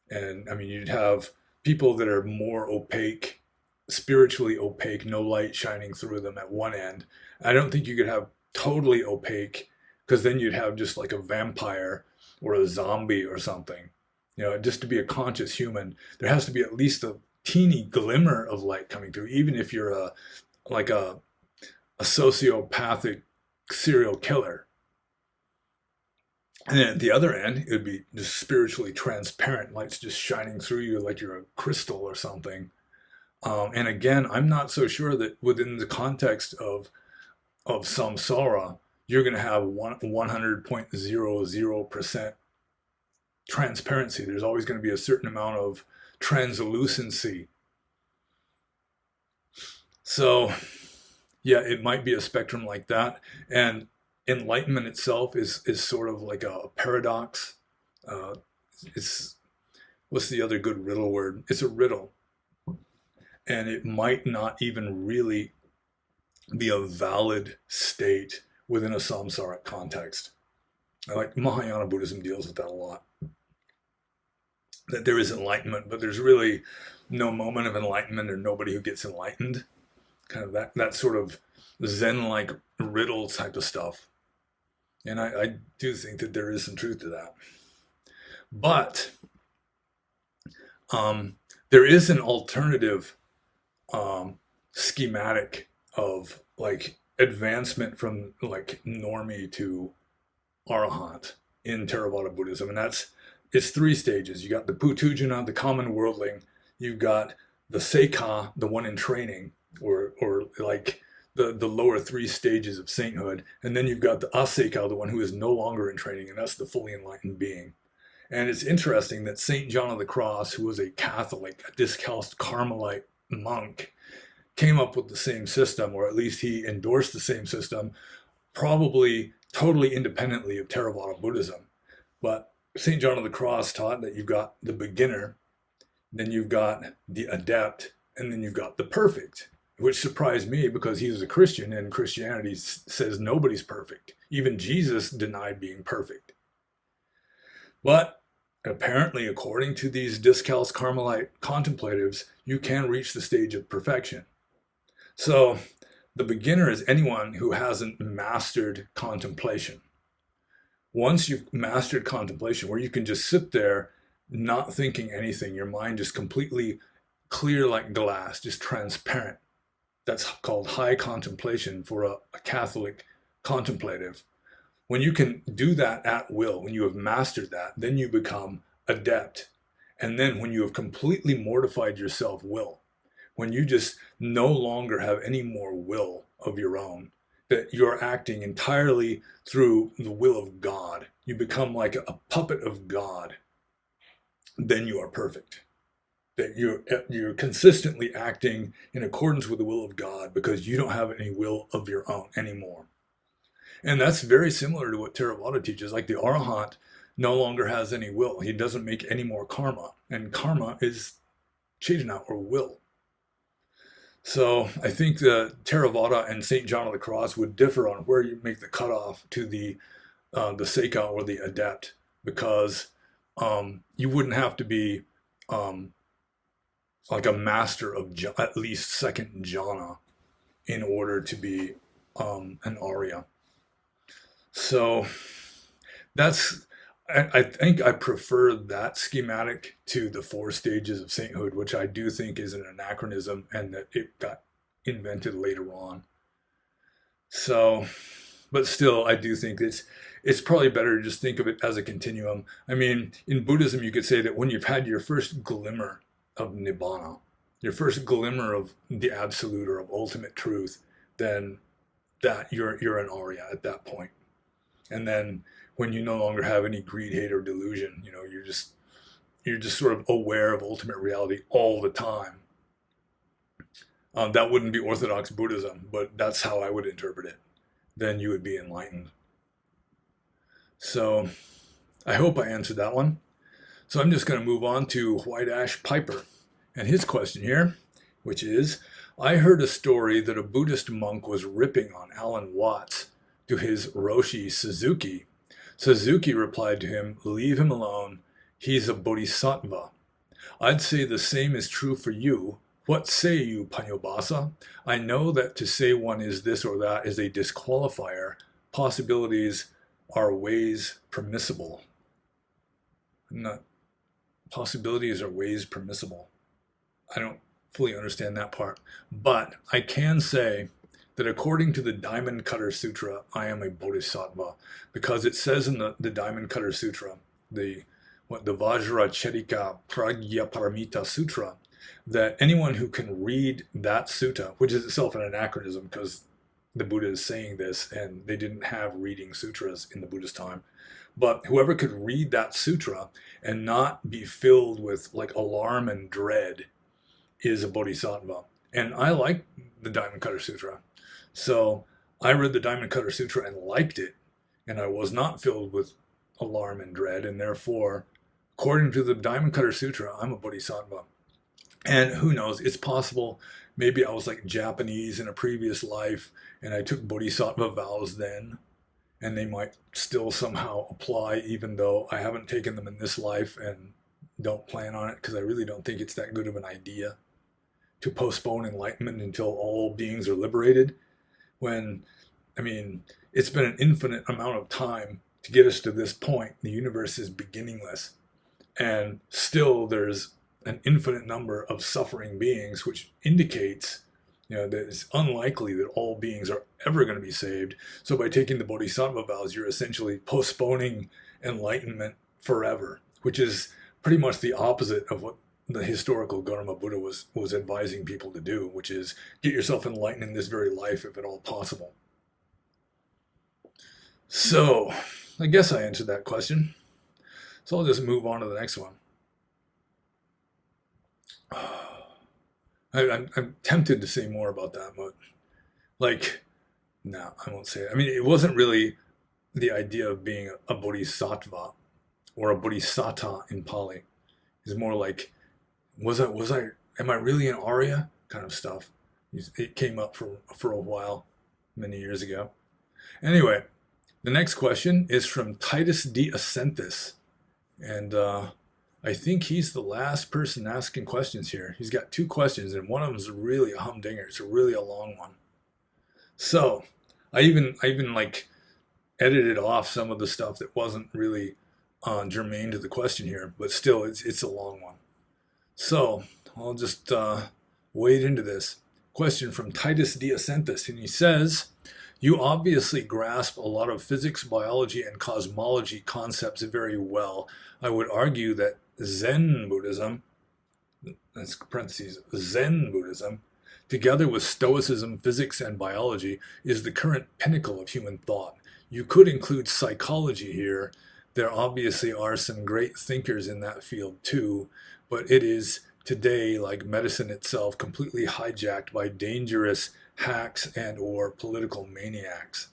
And I mean, you'd have people that are more opaque, spiritually opaque, no light shining through them at one end. I don't think you could have totally opaque, because then you'd have just like a vampire or a zombie or something. Just to be a conscious human, there has to be at least a teeny glimmer of light coming through, even if you're a sociopathic serial killer. And then at the other end, it would be just spiritually transparent, light's just shining through you like you're a crystal or something. And again, I'm not so sure that within the context of samsara, you're going to have 100.00% transparency. There's always going to be a certain amount of translucency. So yeah, it might be a spectrum like that. And enlightenment itself is sort of like a paradox. It's, what's the other good riddle word? It's a riddle. And it might not even really be a valid state within a samsaric context. Like Mahayana Buddhism deals with that a lot. That there is enlightenment, but there's really no moment of enlightenment or nobody who gets enlightened. Kind of that sort of Zen-like riddle type of stuff. And I do think that there is some truth to that. But there is an alternative schematic of like advancement from like normie to arahant in Theravada Buddhism. And it's 3 stages. You got the putujana, the common worldling. you've got the Seika, the one in training, or like the lower three stages of sainthood, and then you've got the Aseika, the one who is no longer in training, and that's the fully enlightened being. And it's interesting that Saint John of the Cross, who was a Catholic, a discalced Carmelite monk, came up with the same system, or at least he endorsed the same system, probably totally independently of Theravada Buddhism. But St. John of the Cross taught that you've got the beginner, then you've got the adept, and then you've got the perfect, which surprised me because he was a Christian, and Christianity says nobody's perfect. Even Jesus denied being perfect. But apparently, according to these discalced Carmelite contemplatives, you can reach the stage of perfection. So the beginner is anyone who hasn't mastered contemplation. Once you've mastered contemplation, where you can just sit there not thinking anything, your mind is completely clear like glass, just transparent. That's called high contemplation for a Catholic contemplative. When you can do that at will, when you have mastered that, then you become adept. And then when you have completely mortified your self-will, when you just no longer have any more will of your own, that you're acting entirely through the will of God, you become like a puppet of God, then you are perfect. That you're consistently acting in accordance with the will of God because you don't have any will of your own anymore. And that's very similar to what Theravada teaches. Like the Arahant no longer has any will. He doesn't make any more karma. And karma is chetana, or will. So I think the Theravada and St. John of the Cross would differ on where you make the cutoff to the Seika or the adept, because you wouldn't have to be like a master of at least second jhana in order to be an Arya. So that's, I think I prefer that schematic to the 4 stages of sainthood, which I do think is an anachronism and that it got invented later on. So, but still, I do think it's probably better to just think of it as a continuum. I mean, in Buddhism, you could say that when you've had your first glimmer of nibbana, your first glimmer of the absolute or of ultimate truth, then that you're an Arya at that point. And then when you no longer have any greed, hate, or delusion, you're just sort of aware of ultimate reality all the time. That wouldn't be Orthodox Buddhism, but that's how I would interpret it. Then you would be enlightened. So I hope I answered that one. So I'm just going to move on to White Ash Piper and his question here, which is, I heard a story that a Buddhist monk was ripping on Alan Watts to his Roshi Suzuki. Suzuki replied to him, "Leave him alone. He's a bodhisattva." I'd say the same is true for you. What say you, Panyobasa? I know that to say one is this or that is a disqualifier. Possibilities are ways permissible. Not possibilities are ways permissible. I don't fully understand that part. But I can say that according to the Diamond Cutter Sutra, I am a bodhisattva, because it says in the Diamond Cutter Sutra, the Vajracharika Pragya Paramita Sutra, that anyone who can read that sutta, which is itself an anachronism because the Buddha is saying this and they didn't have reading sutras in the Buddhist time, but whoever could read that sutra and not be filled with like alarm and dread is a bodhisattva. And I like the Diamond Cutter Sutra. So I read the Diamond Cutter Sutra and liked it, and I was not filled with alarm and dread, and therefore, according to the Diamond Cutter Sutra, I'm a bodhisattva. And who knows, it's possible maybe I was like Japanese in a previous life, and I took bodhisattva vows then, and they might still somehow apply even though I haven't taken them in this life and don't plan on it, because I really don't think it's that good of an idea to postpone enlightenment until all beings are liberated. When, I mean, it's been an infinite amount of time to get us to this point. The universe is beginningless, and still there's an infinite number of suffering beings, which indicates, that it's unlikely that all beings are ever going to be saved. So by taking the bodhisattva vows, you're essentially postponing enlightenment forever, which is pretty much the opposite of what the historical Gautama Buddha was advising people to do, which is get yourself enlightened in this very life if at all possible. So I guess I answered that question. So I'll just move on to the next one. I'm tempted to say more about that, but like, no, I won't say it. I mean, it wasn't really the idea of being a bodhisattva or a bodhisatta in Pali. It's more like, am I really an Arya kind of stuff. It came up for a while, many years ago. Anyway, the next question is from Titus D. Acenthus. And I think he's the last person asking questions here. He's got two questions, and one of them is really a humdinger. It's really a long one. So I even like edited off some of the stuff that wasn't really germane to the question here, but still, it's a long one. So I'll just wade into this. Question from Titus D. Acenthus, and he says, you obviously grasp a lot of physics, biology, and cosmology concepts very well. I would argue that Zen Buddhism, that's parentheses, Zen Buddhism, together with Stoicism, physics, and biology, is the current pinnacle of human thought. You could include psychology here. There obviously are some great thinkers in that field too, but it is today, like medicine itself, completely hijacked by dangerous hacks and or political maniacs.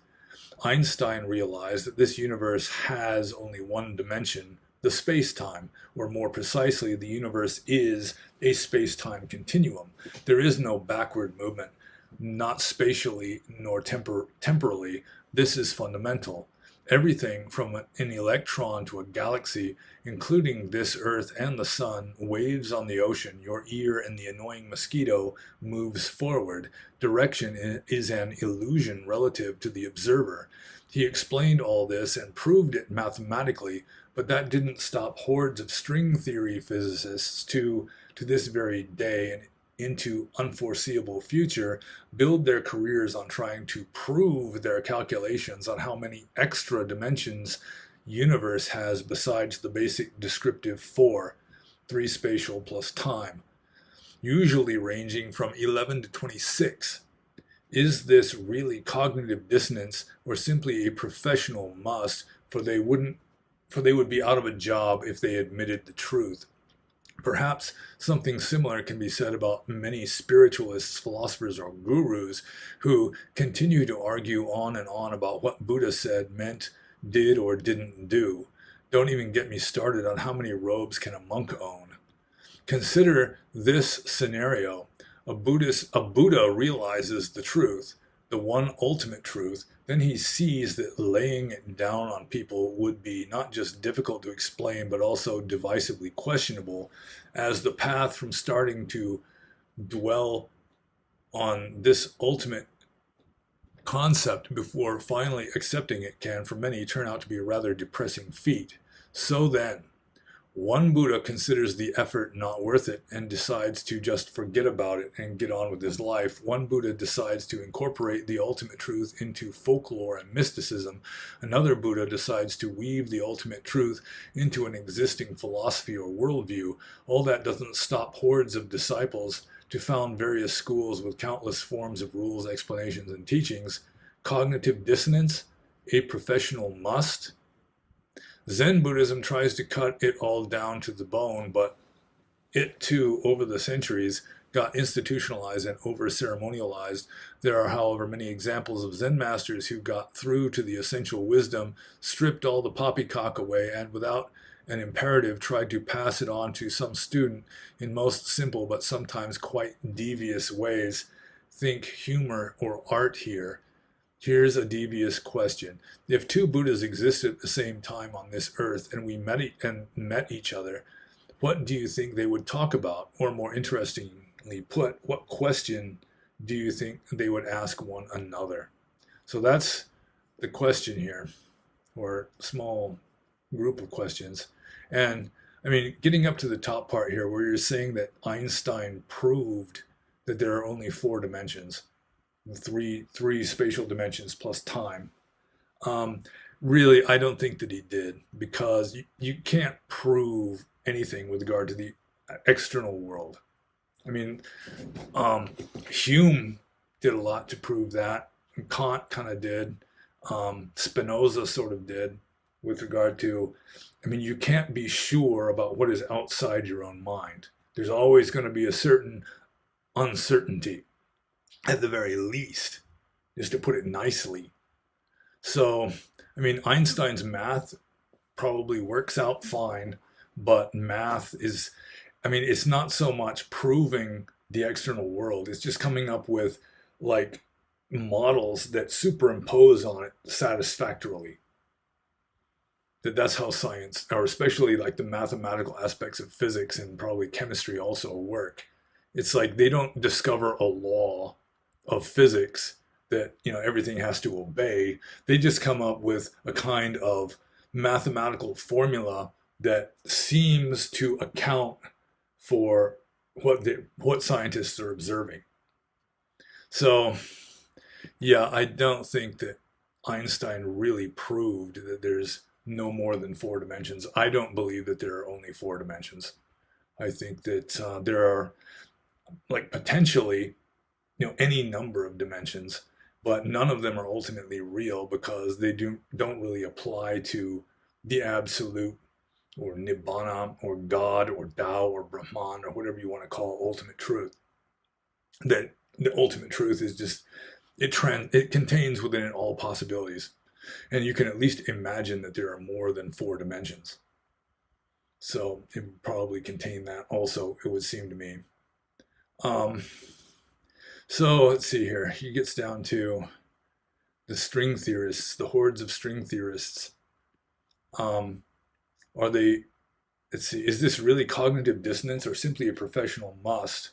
Einstein realized that this universe has only one dimension, the space-time, or more precisely, the universe is a space-time continuum. There is no backward movement, not spatially nor temporally. This is fundamental. Everything from an electron to a galaxy, including this Earth and the sun, waves on the ocean, your ear and the annoying mosquito moves forward. Direction is an illusion relative to the observer. He explained all this and proved it mathematically, but that didn't stop hordes of string theory physicists to this very day and into unforeseeable future build their careers on trying to prove their calculations on how many extra dimensions universe has besides the basic descriptive 4, 3 spatial plus time, usually ranging from 11 to 26. Is this really cognitive dissonance or simply a professional must, for they would be out of a job if they admitted the truth? Perhaps something similar can be said about many spiritualists, philosophers, or gurus who continue to argue on and on about what Buddha said, meant, did, or didn't do. Don't even get me started on how many robes can a monk own. Consider this scenario. A Buddha realizes the truth, the one ultimate truth. Then he sees that laying it down on people would be not just difficult to explain, but also divisively questionable, as the path from starting to dwell on this ultimate concept before finally accepting it can, for many, turn out to be a rather depressing feat. So then, one Buddha considers the effort not worth it and decides to just forget about it and get on with his life. One Buddha decides to incorporate the ultimate truth into folklore and mysticism. Another Buddha decides to weave the ultimate truth into an existing philosophy or worldview. All that doesn't stop hordes of disciples to found various schools with countless forms of rules, explanations, and teachings. Cognitive dissonance? A professional must? Zen Buddhism tries to cut it all down to the bone, but it too, over the centuries, got institutionalized and over-ceremonialized. There are, however, many examples of Zen masters who got through to the essential wisdom, stripped all the poppycock away, and without an imperative tried to pass it on to some student in most simple but sometimes quite devious ways. Think humor or art here. Here's a devious question. If two Buddhas existed at the same time on this earth and we met each other, what do you think they would talk about? Or more interestingly put, what question do you think they would ask one another? So that's the question here, or a small group of questions. And I mean, getting up to the top part here where you're saying that Einstein proved that there are only 4 dimensions, three spatial dimensions plus time. Really, I don't think that he did, because you can't prove anything with regard to the external world. I mean, Hume did a lot to prove that. Kant kind of did. Spinoza sort of did with regard to, I mean, you can't be sure about what is outside your own mind. There's always going to be a certain uncertainty, at the very least, just to put it nicely. So, I mean, Einstein's math probably works out fine, but math is, I mean, it's not so much proving the external world, it's just coming up with like models that superimpose on it satisfactorily. That's how science, or especially like the mathematical aspects of physics and probably chemistry also work. It's like they don't discover a law of physics that, you know, everything has to obey. They just come up with a kind of mathematical formula that seems to account for what scientists are observing. So, yeah, I don't think that Einstein really proved that there's no more than four dimensions. I don't believe that there are only four dimensions. I think that there are like potentially, you know, any number of dimensions, but none of them are ultimately real because they don't really apply to the absolute or nibbana or God or Tao or Brahman or whatever you want to call ultimate truth. That the ultimate truth is just it contains within it all possibilities, and you can at least imagine that there are more than four dimensions. So it would probably contain that also, it would seem to me. Um, so let's see here. He gets down to the string theorists, the hordes of string theorists. Um, are they, let's see, is this really cognitive dissonance or simply a professional must?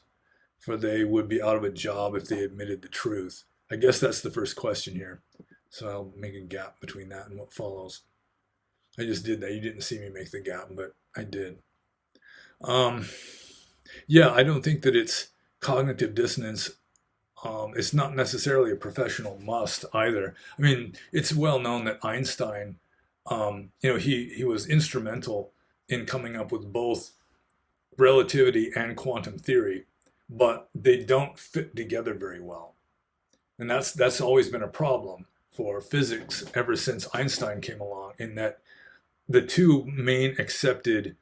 For they would be out of a job if they admitted the truth. I guess that's the first question here. So I'll make a gap between that and what follows. I just did that. You didn't see me make the gap, but I did. Um, yeah, I don't think that it's cognitive dissonance. It's not necessarily a professional must either. I mean, it's well known that Einstein, you know, he was instrumental in coming up with both relativity and quantum theory, but they don't fit together very well. And that's always been a problem for physics ever since Einstein came along, in that the two main accepted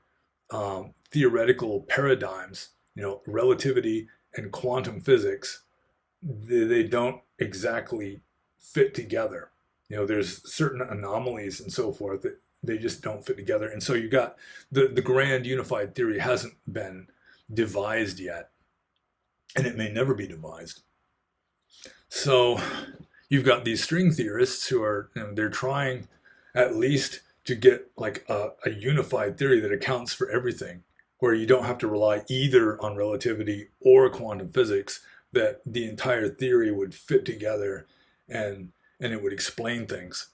theoretical paradigms, you know, relativity and quantum physics, they don't exactly fit together. You know, there's certain anomalies and so forth that they just don't fit together. And so you got the grand unified theory hasn't been devised yet, and it may never be devised. So you've got these string theorists who are, you know, they're trying at least to get like a unified theory that accounts for everything, where you don't have to rely either on relativity or quantum physics, that the entire theory would fit together and it would explain things.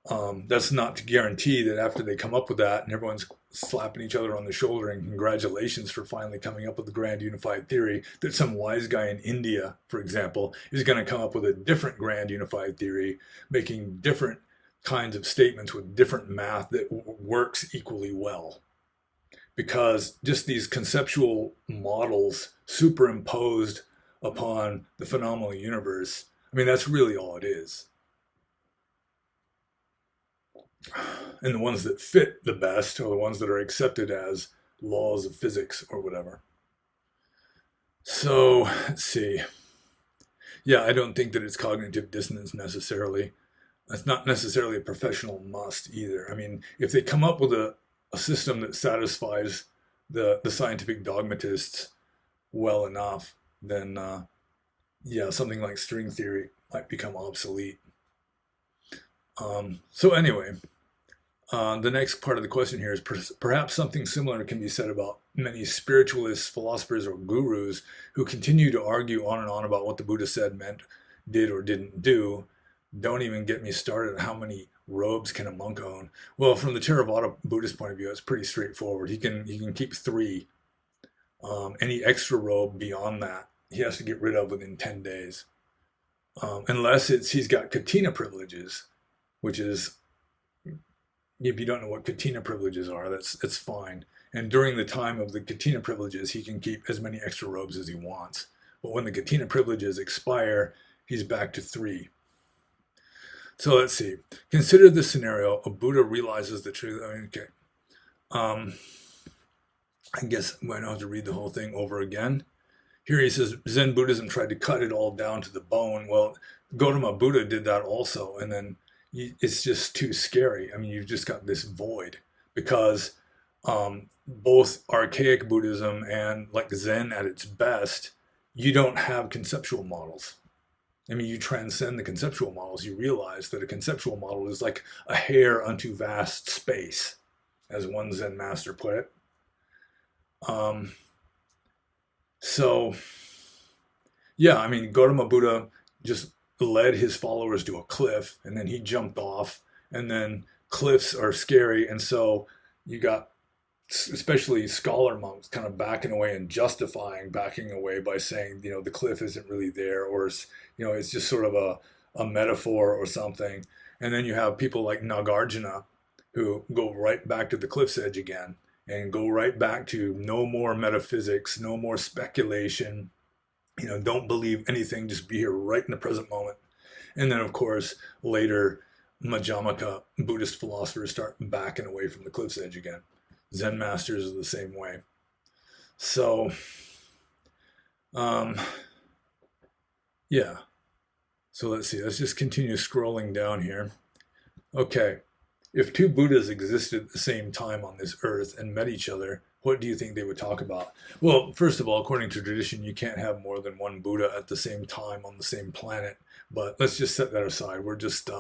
That's not to guarantee that after they come up with that and everyone's slapping each other on the shoulder and congratulations for finally coming up with the grand unified theory, that some wise guy in India, for example, is going to come up with a different grand unified theory, making different kinds of statements with different math that works equally well. Because just these conceptual models superimposed upon the phenomenal universe, I mean, that's really all it is. And the ones that fit the best are the ones that are accepted as laws of physics or whatever. So let's see. Yeah, I don't think that it's cognitive dissonance necessarily. It's not necessarily a professional must either. I mean, if they come up with a system that satisfies the scientific dogmatists well enough, then yeah, something like string theory might become obsolete. So anyway, the next part of the question here is perhaps something similar can be said about many spiritualists, philosophers, or gurus who continue to argue on and on about what the Buddha said, meant, did, or didn't do. Don't even get me started on how many robes can a monk own. Well, from the Theravada Buddhist point of view, it's pretty straightforward. He can keep three. Any extra robe beyond that, he has to get rid of within 10 days. Unless he's got katina privileges, which is if you don't know what katina privileges are, that's fine. And during the time of the katina privileges, he can keep as many extra robes as he wants. But when the katina privileges expire, he's back to 3. So let's see. Consider this scenario: a Buddha realizes the truth. Okay. I guess I don't have to read the whole thing over again. Here he says Zen Buddhism tried to cut it all down to the bone. Well, Gautama Buddha did that also, and then it's just too scary. I mean, you've just got this void because both archaic Buddhism and like Zen at its best, you don't have conceptual models. I mean, you transcend the conceptual models. You realize that a conceptual model is like a hair unto vast space, as one Zen master put it. So, yeah, I mean, Gautama Buddha just led his followers to a cliff, and then he jumped off, and then cliffs are scary, and so you got especially scholar monks kind of backing away and justifying backing away by saying, the cliff isn't really there, or it's just sort of a metaphor or something. And then you have people like Nagarjuna who go right back to the cliff's edge again and go right back to no more metaphysics, no more speculation, don't believe anything, just be here right in the present moment. And then, of course, later, Madhyamaka Buddhist philosophers start backing away from the cliff's edge again. Zen masters are the same way. So, yeah. So let's see. Let's just continue scrolling down here. Okay. If 2 Buddhas existed at the same time on this earth and met each other, what do you think they would talk about? Well, first of all, according to tradition, you can't have more than 1 Buddha at the same time on the same planet. But let's just set that aside. We're just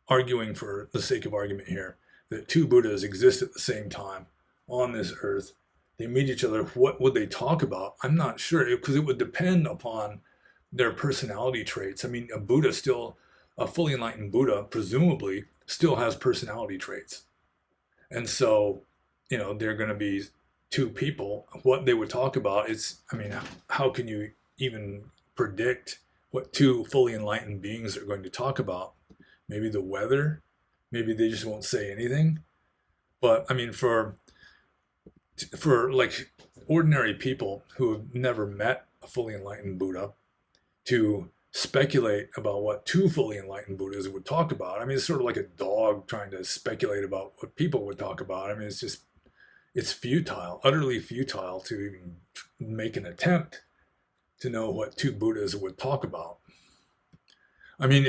arguing for the sake of argument here that 2 Buddhas exist at the same time on this earth. They meet each other. What would they talk about? I'm not sure, because it would depend upon their personality traits. I mean, a fully enlightened Buddha, presumably, still has personality traits. And so, they're going to be 2 people. What they would talk about how can you even predict what 2 fully enlightened beings are going to talk about? Maybe the weather. Maybe they just won't say anything. But I mean, for like ordinary people who have never met a fully enlightened Buddha to speculate about what 2 fully enlightened Buddhas would talk about. I mean, it's sort of like a dog trying to speculate about what people would talk about. I mean, it's futile, utterly futile to even make an attempt to know what 2 Buddhas would talk about. I mean,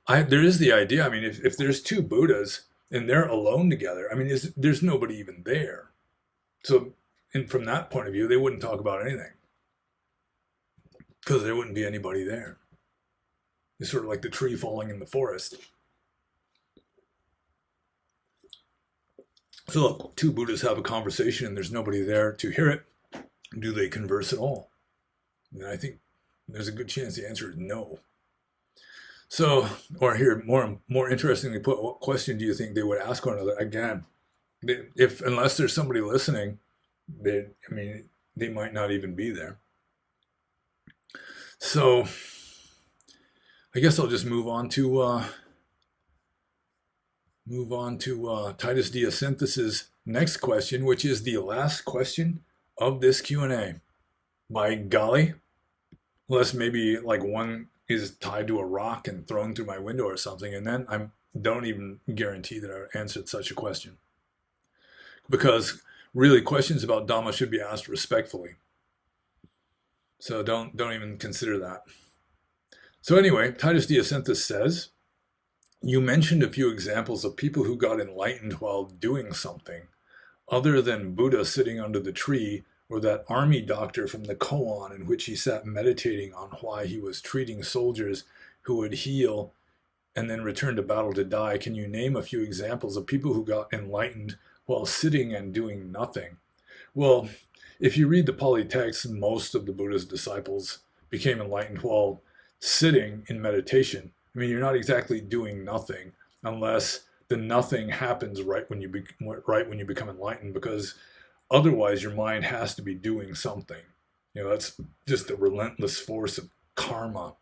there is the idea, I mean, if there's 2 Buddhas and they're alone together, I mean, there's nobody even there. So, from that point of view, they wouldn't talk about anything because there wouldn't be anybody there. It's sort of like the tree falling in the forest. So look, 2 Buddhas have a conversation and there's nobody there to hear it. Do they converse at all? And I think there's a good chance the answer is no. So, or here, more interestingly put, what question do you think they would ask one another? Again, unless there's somebody listening, they might not even be there. So, I guess I'll just move on to Titus Diasynthes's next question, which is the last question of this Q&A. By golly, unless maybe like one is tied to a rock and thrown through my window or something, and then I don't even guarantee that I answered such a question. Because really, questions about Dhamma should be asked respectfully. So don't even consider that. So anyway, Titus Diasynthus says, you mentioned a few examples of people who got enlightened while doing something, other than Buddha sitting under the tree, or that army doctor from the koan in which he sat meditating on why he was treating soldiers who would heal and then return to battle to die. Can you name a few examples of people who got enlightened while sitting and doing nothing? Well, if you read the Pali text, most of the Buddha's disciples became enlightened while sitting in meditation. I mean, you're not exactly doing nothing unless the nothing happens right when you become enlightened, because otherwise your mind has to be doing something. That's just the relentless force of karma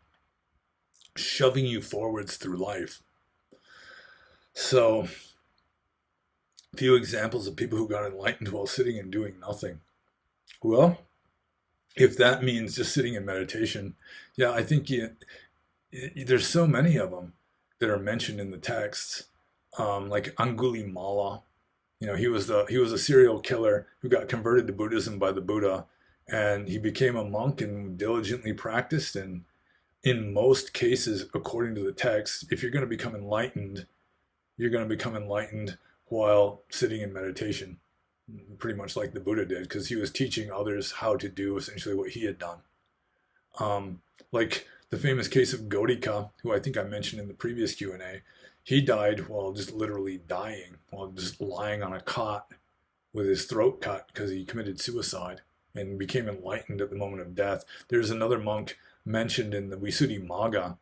shoving you forwards through life. So few examples of people who got enlightened while sitting and doing nothing. Well, if that means just sitting in meditation, yeah, I think there's so many of them that are mentioned in the texts, like Angulimala. He was a serial killer who got converted to Buddhism by the Buddha, and he became a monk and diligently practiced. And in most cases, according to the text, if you're going to become enlightened, you're going to become enlightened while sitting in meditation, pretty much like the Buddha did, because he was teaching others how to do essentially what he had done. Like the famous case of Godika, who I think I mentioned in the previous Q&A, he died while just literally dying, while just lying on a cot with his throat cut because he committed suicide and became enlightened at the moment of death. There's another monk mentioned in the Visuddhimagga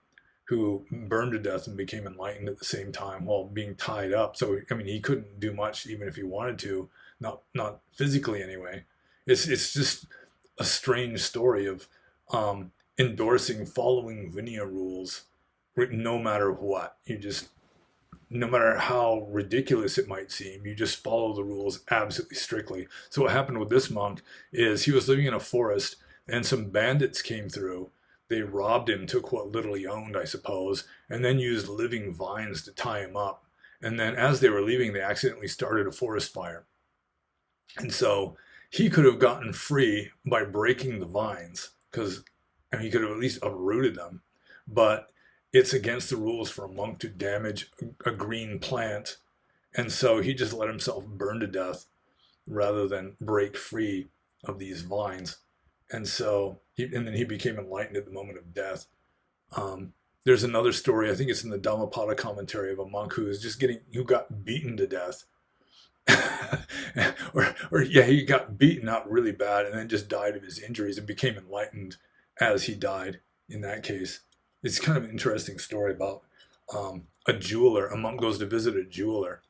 who burned to death and became enlightened at the same time while being tied up. So I mean, he couldn't do much even if he wanted to, not physically anyway. It's just a strange story of endorsing following Vinaya rules, no matter what. You just, no matter how ridiculous it might seem, you just follow the rules absolutely strictly. So what happened with this monk is he was living in a forest and some bandits came through. They robbed him, took what little he owned, I suppose, and then used living vines to tie him up. And then as they were leaving, they accidentally started a forest fire. And so he could have gotten free by breaking the vines because I mean, he could have at least uprooted them. But it's against the rules for a monk to damage a green plant. And so he just let himself burn to death rather than break free of these vines. And so, and then he became enlightened at the moment of death. There's another story, I think it's in the Dhammapada commentary, of a monk who got beaten to death. or yeah, he got beaten out really bad and then just died of his injuries and became enlightened as he died in that case. It's kind of an interesting story about a jeweler. A monk goes to visit a jeweler,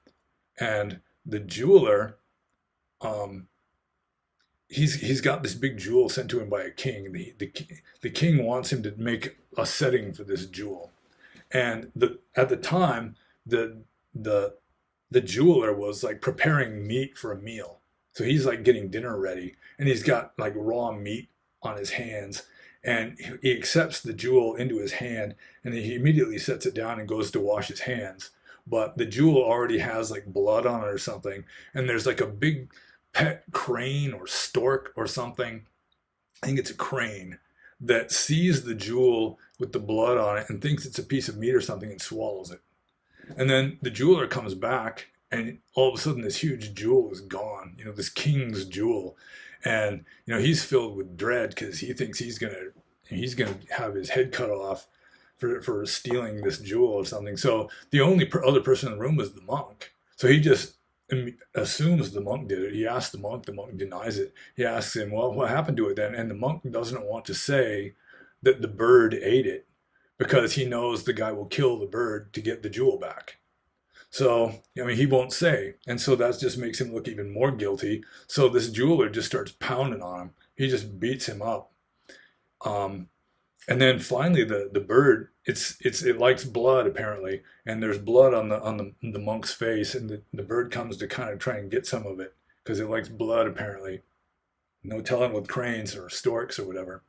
and the jeweler, um, he's got this big jewel sent to him by a king. The king wants him to make a setting for this jewel, and at the time the the the jeweler was like preparing meat for a meal. So he's like getting dinner ready and he's got like raw meat on his hands and he accepts the jewel into his hand and he immediately sets it down and goes to wash his hands. But the jewel already has like blood on it or something. And there's like a big pet crane or stork or something. I think it's a crane that sees the jewel with the blood on it and thinks it's a piece of meat or something and swallows it. And then the jeweler comes back, and all of a sudden, this huge jewel is gone. This king's jewel, and he's filled with dread because he thinks he's gonna have his head cut off for stealing this jewel or something. So the only other person in the room was the monk. So he just assumes the monk did it. He asks the monk. The monk denies it. He asks him, "Well, what happened to it then?" And the monk doesn't want to say that the bird ate it because he knows the guy will kill the bird to get the jewel back. So, I mean, he won't say. And so that just makes him look even more guilty. So this jeweler just starts pounding on him. He just beats him up. Um, and then finally the bird, it likes blood apparently. And there's blood on the monk's face. And the bird comes to kind of try and get some of it because it likes blood apparently. No telling with cranes or storks or whatever.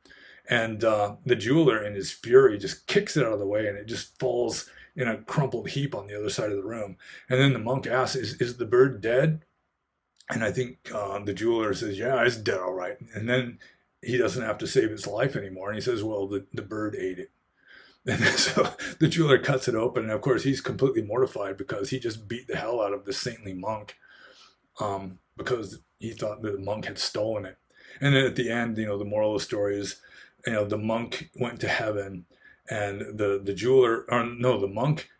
And the jeweler, in his fury, just kicks it out of the way, and it just falls in a crumpled heap on the other side of the room. And then the monk asks, "Is the bird dead?" And I think the jeweler says, "Yeah, it's dead, all right." And then he doesn't have to save its life anymore. And he says, "Well, the bird ate it." And so the jeweler cuts it open, and of course he's completely mortified because he just beat the hell out of this saintly monk because he thought that the monk had stolen it. And then at the end, the moral of the story is, the monk went to heaven, and the jeweler, or no, the monk,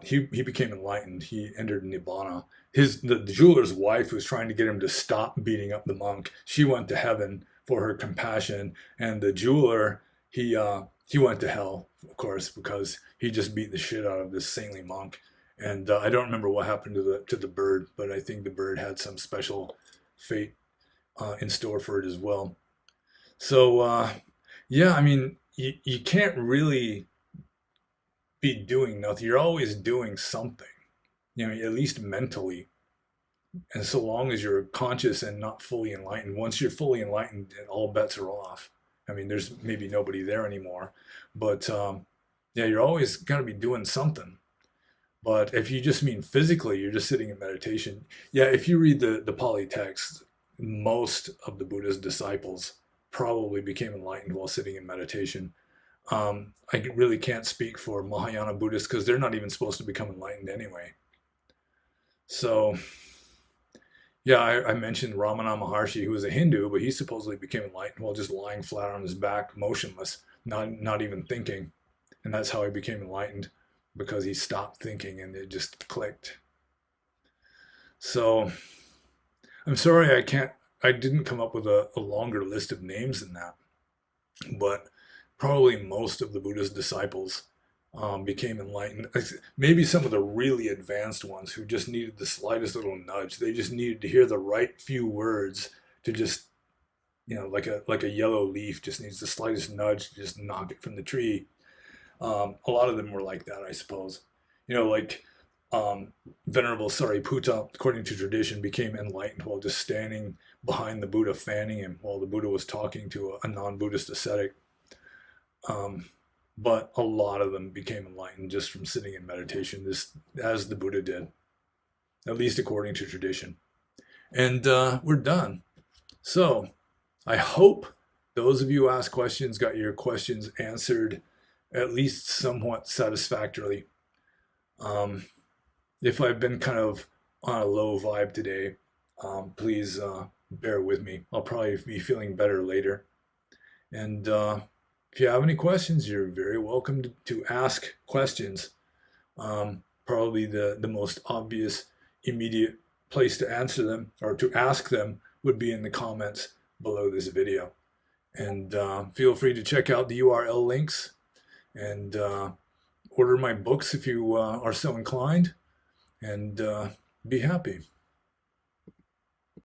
he became enlightened. He entered nibbana. The jeweler's wife was trying to get him to stop beating up the monk. She went to heaven for her compassion, and the jeweler, he went to hell, of course, because he just beat the shit out of this saintly monk. And I don't remember what happened to the bird, but I think the bird had some special fate in store for it as well. So yeah, I mean, you can't really be doing nothing. You're always doing something, at least mentally. And so long as you're conscious and not fully enlightened, once you're fully enlightened, all bets are off. I mean, there's maybe nobody there anymore, but yeah, you're always going to be doing something. But if you just mean physically, you're just sitting in meditation. Yeah, if you read the Pali text, most of the Buddha's disciples probably became enlightened while sitting in meditation. I really can't speak for Mahayana Buddhists because they're not even supposed to become enlightened anyway. So, yeah, I mentioned Ramana Maharshi, who was a Hindu, but he supposedly became enlightened while just lying flat on his back, motionless, not even thinking. And that's how he became enlightened, because he stopped thinking and it just clicked. So I'm sorry I didn't come up with a longer list of names than that, but probably most of the Buddha's disciples became enlightened. Maybe some of the really advanced ones who just needed the slightest little nudge. They just needed to hear the right few words to just, like a yellow leaf just needs the slightest nudge to just knock it from the tree. A lot of them were like that, I suppose. Like um, Venerable Sariputta, according to tradition, became enlightened while just standing behind the Buddha, fanning him while the Buddha was talking to a non-Buddhist ascetic. Um, but a lot of them became enlightened just from sitting in meditation, this as the Buddha did, at least according to tradition. And we're done. So I hope those of you who asked questions got your questions answered at least somewhat satisfactorily. Um, if I've been kind of on a low vibe today, please bear with me. I'll probably be feeling better later. And if you have any questions, you're very welcome to ask questions. Probably the most obvious, immediate place to answer them or to ask them would be in the comments below this video. And feel free to check out the URL links and order my books if you are so inclined, and be happy.